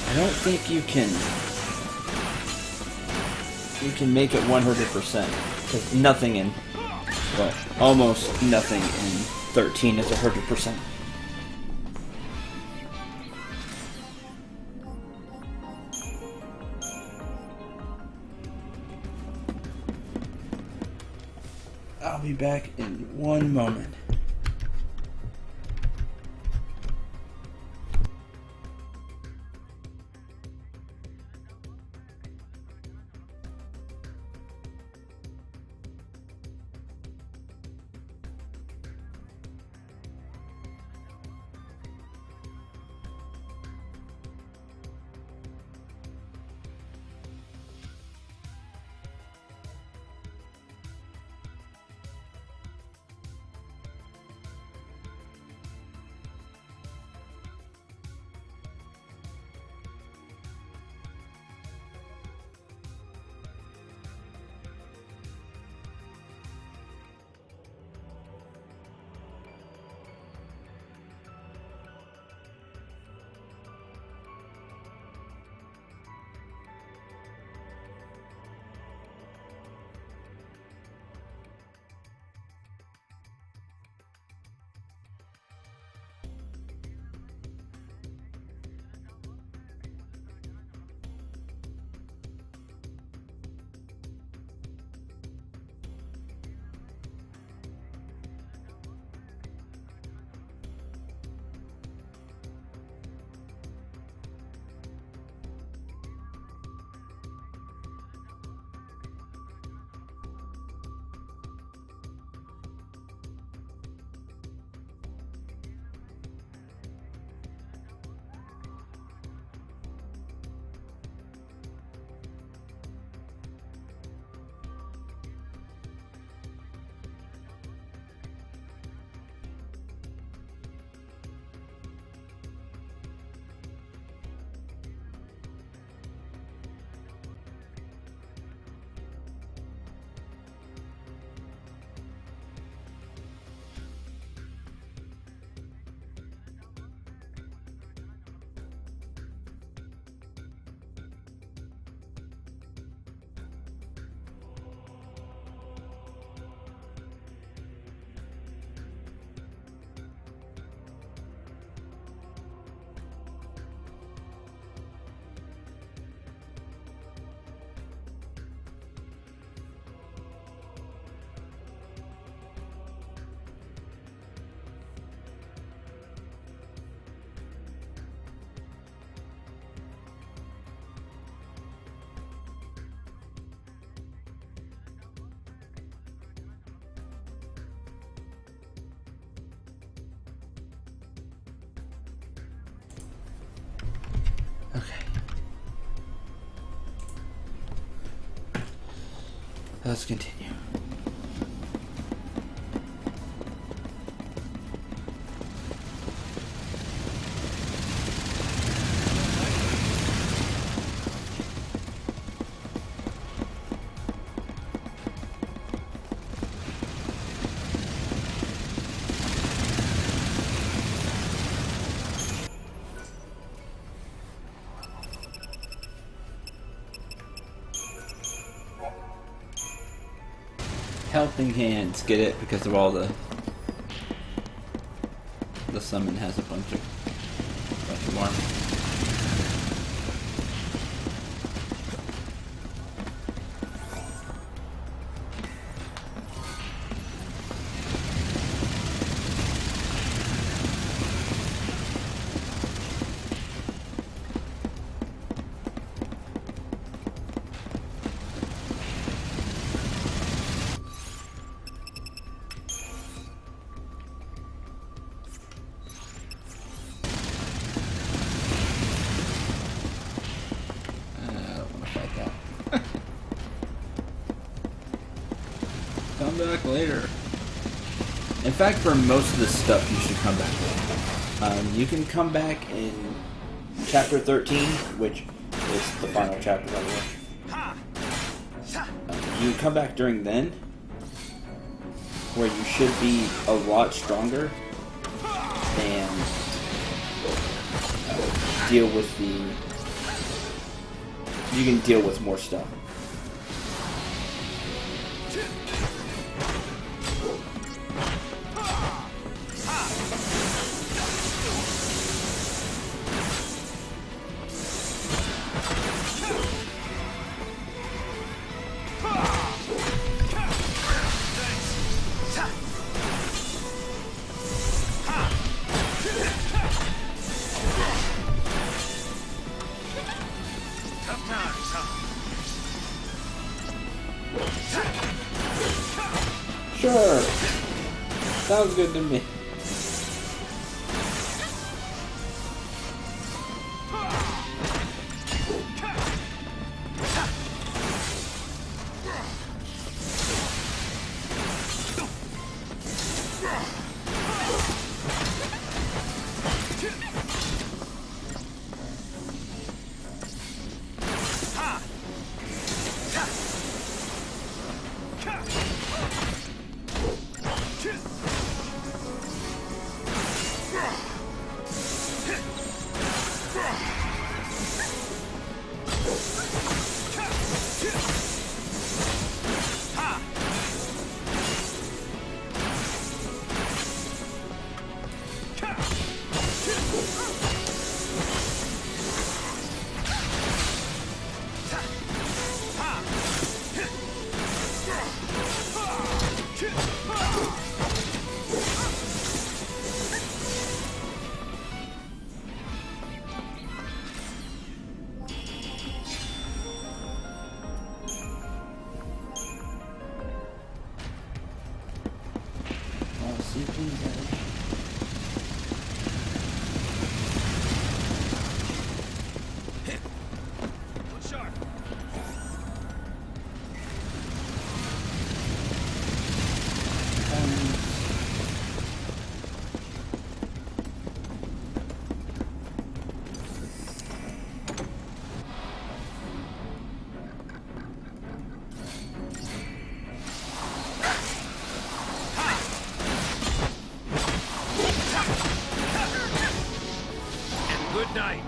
I don't think you can make it 100%, because nothing in, well, almost nothing in 13 is 100%. I'll be back in one moment. Let's continue. Helping hands, get it? Because of all the summon has a bunch of armor. Come back later. In fact, for most of this stuff, you should come back. You can come back in chapter 13, which is the final chapter, by the way. You come back during then, where you should be a lot stronger and deal with you can deal with more stuff. Sure. Sounds good to me. Good night.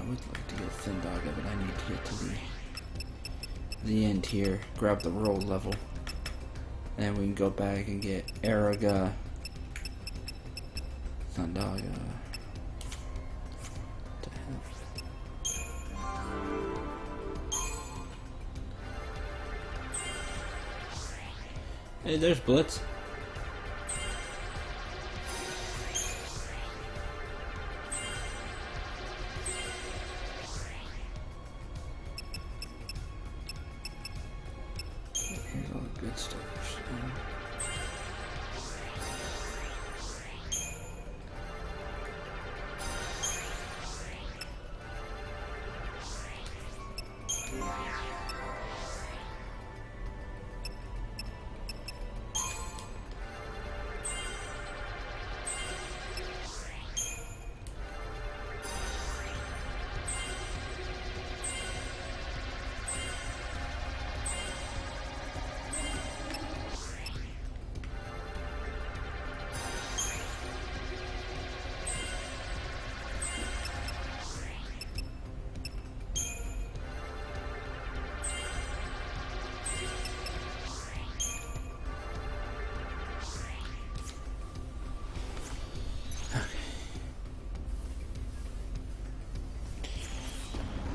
would like to get Thindaga, but I need to get to the end here, grab the roll level, and then we can go back and get Araga, Thindaga. Hey, there's Blitz. Here's all the good stuff.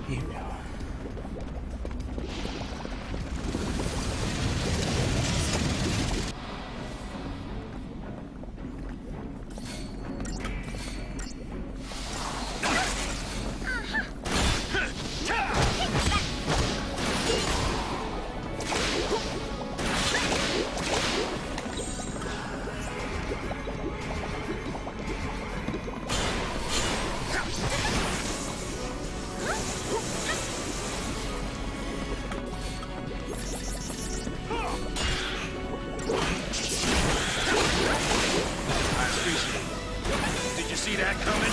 Here we are. Did you see that coming?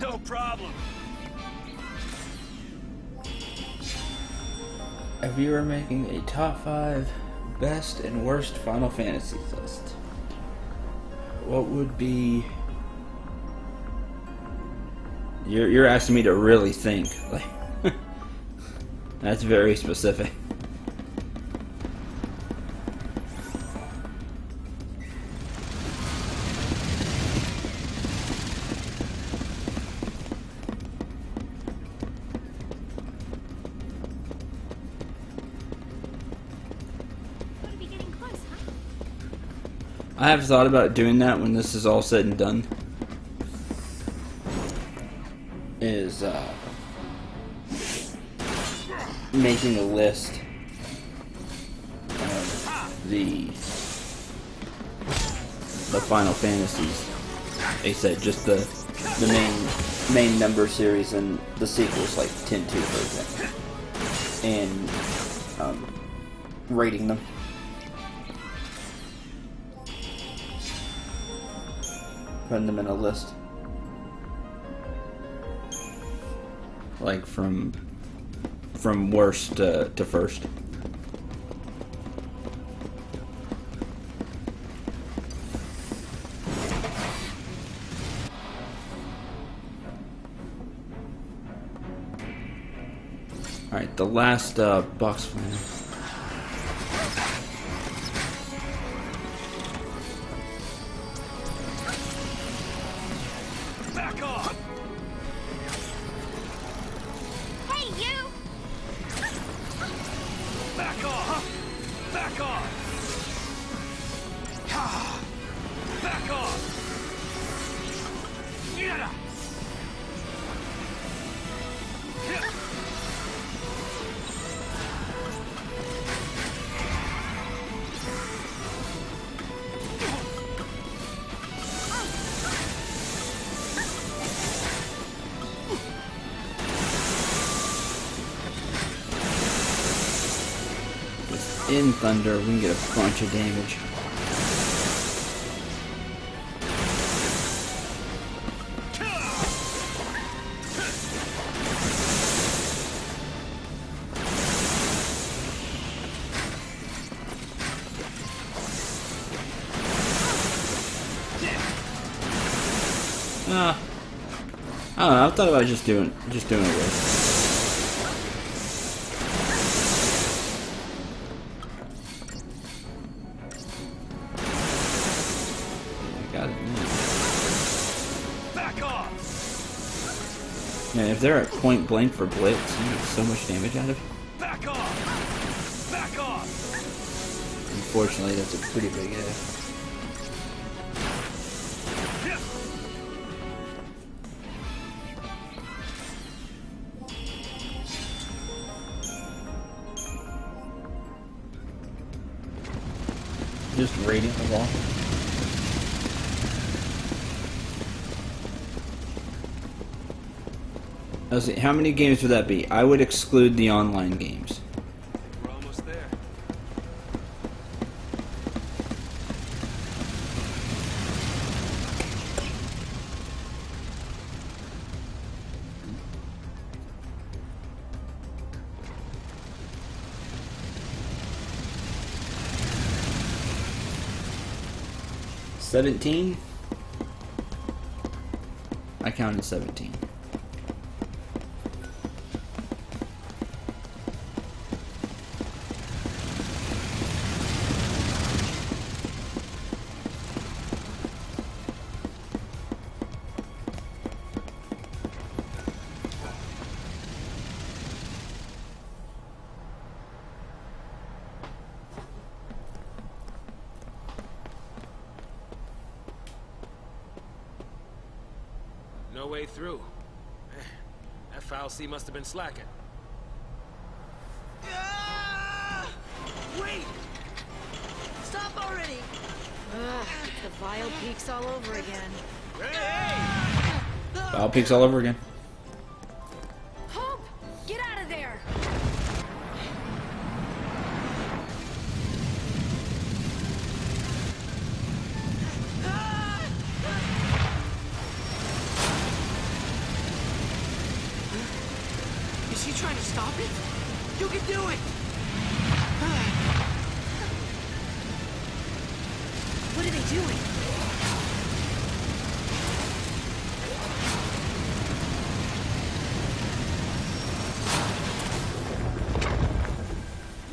No problem. If you were making a top 5 best and worst Final Fantasy list, what would be... You're asking me to really think. Like, that's very specific. Gotta be getting close, huh? I have thought about doing that when this is all said and done. Is making a list of the Final Fantasies. They said just the main number series and the sequels, like 10-2 for example, and rating them. Putting them in a list. Like from worst to first. Alright, the last box plan. Back off! Hey, you! Back off! Back off! Back off! Get up! In Thunder, we can get a bunch of damage. I don't know. I thought about just doing it with. Man, if they're at point blank for blitz, you get so much damage out of it. Back off! Back off! Unfortunately, that's a pretty big hit. Just raiding the wall. Let's see, how many games would that be? I would exclude the online games. We're almost there. $17. I counted 17. No way through. That foul C must have been slacking. Wait! Stop already! Ugh, the vile peaks all over again. Wild pigs all over again. Hope! Get out of there! Is he trying to stop it? You can do it! What are they doing?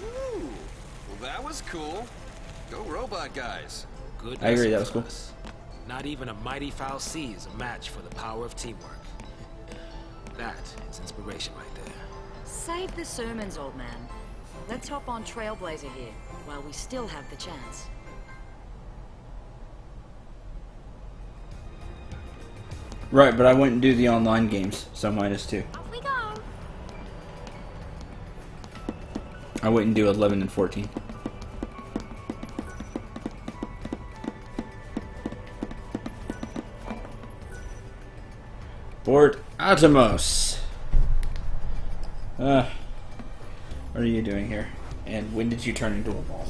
Ooh, well, that was cool. Go robot guys. Good. I agree, that was cool. Not even a mighty foul C is a match for the power of teamwork. That is inspiration right there. Save the sermons, old man. Let's hop on Trailblazer here, while we still have the chance. Right, but I wouldn't do the online games, so -2. Off we go. I wouldn't do 11 and 14. Fort Atomos. What are you doing here? And when did you turn into a wall?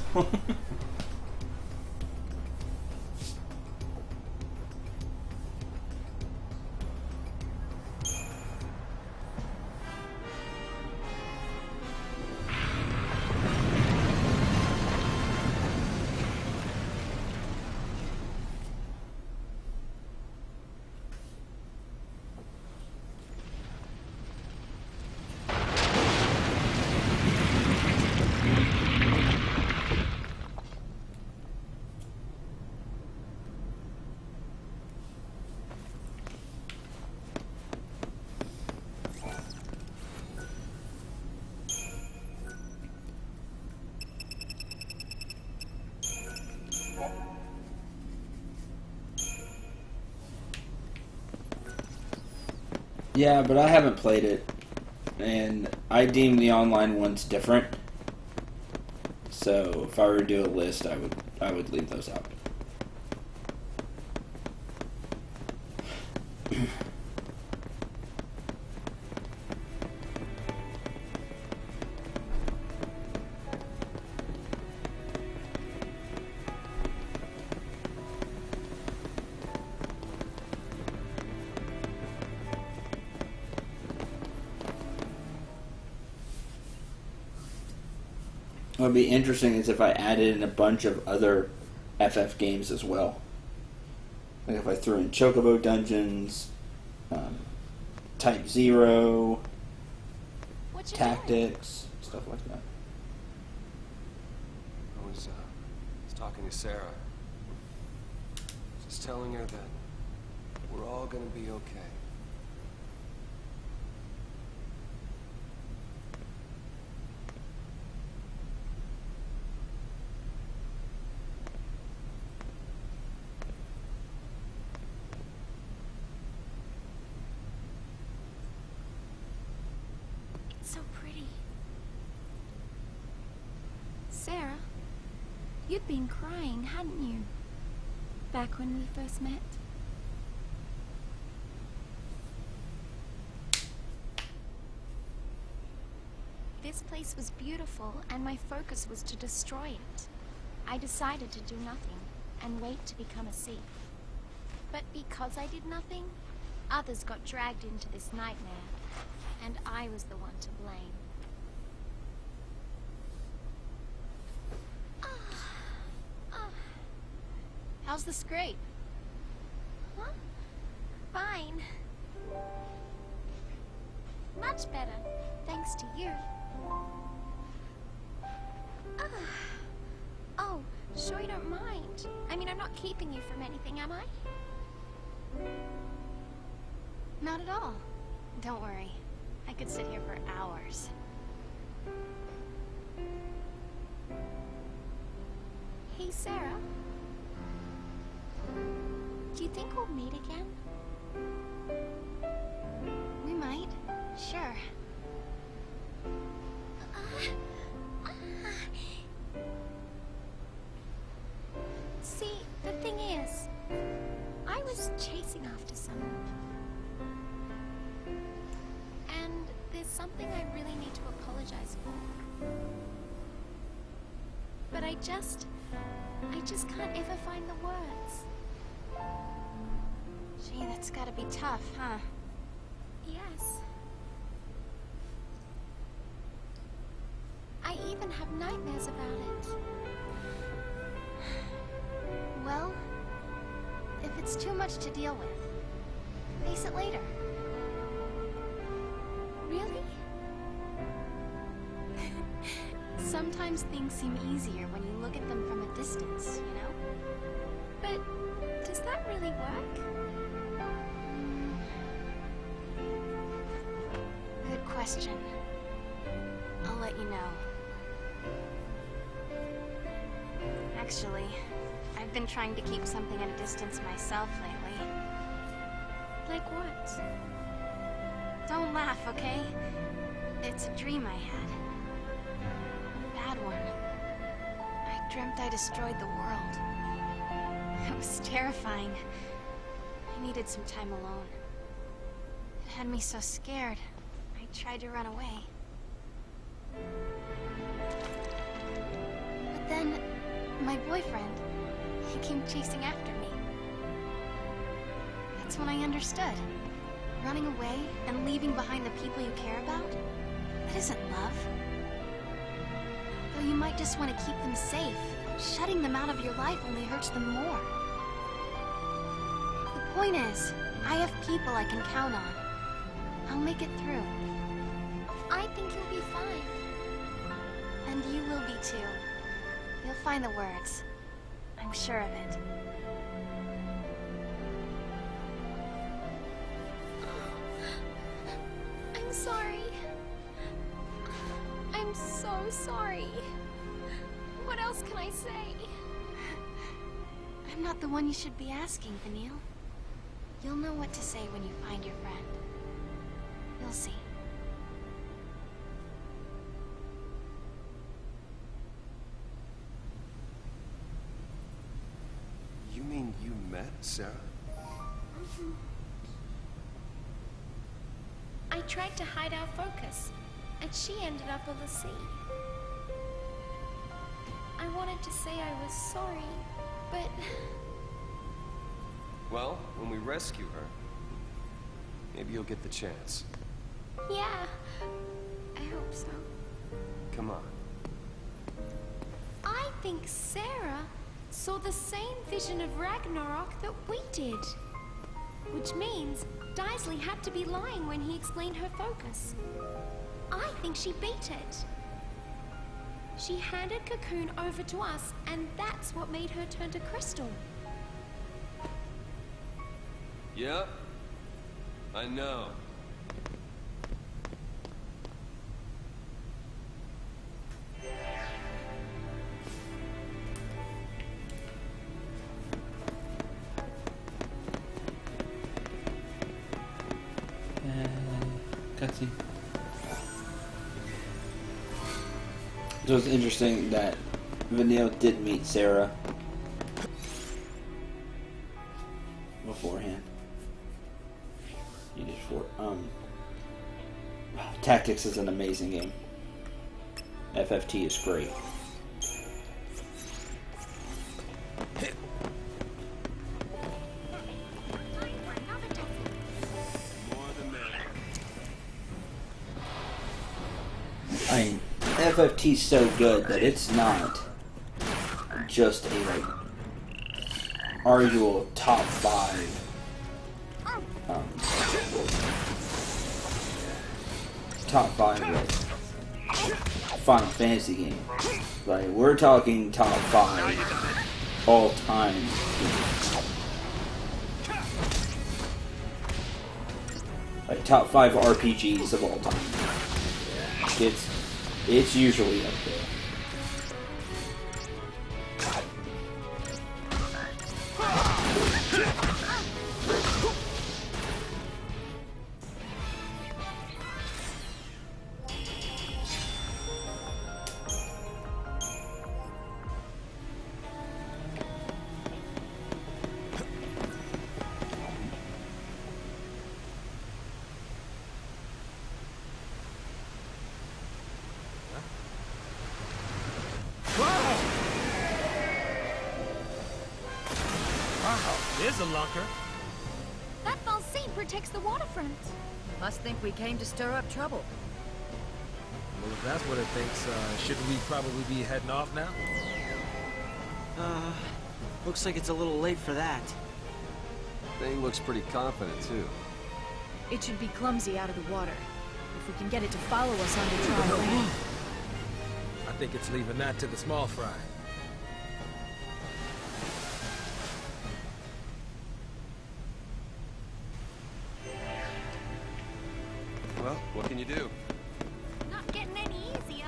Yeah, but I haven't played it, and I deem the online ones different. So if I were to do a list, I would leave those out. What would be interesting is if I added in a bunch of other FF games as well. Like if I threw in Chocobo Dungeons, Type Zero, What you doing? Tactics, stuff like that. I was talking to Sarah. Just telling her that we're all gonna be okay. It's so pretty. Sarah, you'd been crying, hadn't you? Back when we first met. This place was beautiful, and my focus was to destroy it. I decided to do nothing, and wait to become a thief. But because I did nothing, others got dragged into this nightmare, and I was the one to blame. How's the scrape? Huh? Fine. Much better, thanks to you. Oh, sure you don't mind. I mean, I'm not keeping you from anything, am I? Not at all. Don't worry. I could sit here for hours. Hey, Sarah. Do you think we'll meet again? We might. Sure. See, the thing is, I was chasing after someone. And there's something I really need to apologize for. But I just can't ever find the words. Gee, that's gotta be tough, huh? Yes. I even have nightmares about it. Well, if it's too much to deal with, face it later. Really? Sometimes things seem easier when you look at them from a distance, you know? But does that really work? Good question. I'll let you know. Actually, I've been trying to keep something at a distance myself lately. Like what? Don't laugh, okay? It's a dream I had. A bad one. I dreamt I destroyed the world. It was terrifying. I needed some time alone. It had me so scared, I tried to run away. But then, my boyfriend, he came chasing after me. That's when I understood. Running away and leaving behind the people you care about? That isn't love. Though you might just want to keep them safe, shutting them out of your life only hurts them more. The point is, I have people I can count on. I'll make it through. I think you'll be fine. And you will be too. You'll find the words. I'm sure of it. I'm sorry. I'm so sorry. What else can I say? I'm not the one you should be asking, Vanille. You'll know what to say when you find your friend. You'll see. You mean you met Sarah? I tried to hide our focus, and she ended up on the sea. I wanted to say I was sorry, but... Well, when we rescue her, maybe you'll get the chance. yeah, I hope so. Come on. think Sarah saw the same vision of Ragnarok that we did. Which means Daisley had to be lying when he explained her focus. I think she beat it. She handed Cocoon over to us, and that's what made her turn to Crystal. Yep. I know. Cutscene. So it's interesting that Vanille did meet Sarah beforehand. You did for Tactics is an amazing game. FFT is great. I mean, FFT's so good that it's not just a like arguable top 5 like Final Fantasy game. Like we're talking top 5 all time. Like top 5 RPGs of all time. It's usually up there. There's a lunker. That fal'Cie protects the waterfront. Must think we came to stir up trouble. Well, if that's what it thinks, shouldn't we probably be heading off now? Looks like it's a little late for that. Thing looks pretty confident, too. It should be clumsy out of the water. If we can get it to follow us on the dry land. I think it's leaving that to the small fry. Well, what can you do? Not getting any easier.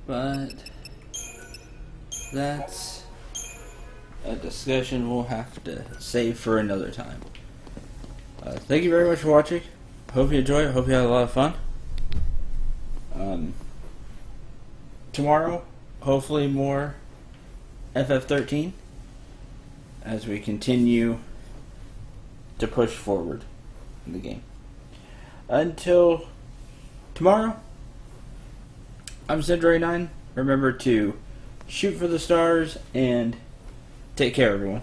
But that's a discussion we'll have to save for another time. Thank you very much for watching. Hope you enjoyed it. Hope you had a lot of fun. Tomorrow, hopefully more FF13 as we continue to push forward in the game. Until tomorrow, I'm Cendril9. Remember to shoot for the stars and take care, everyone.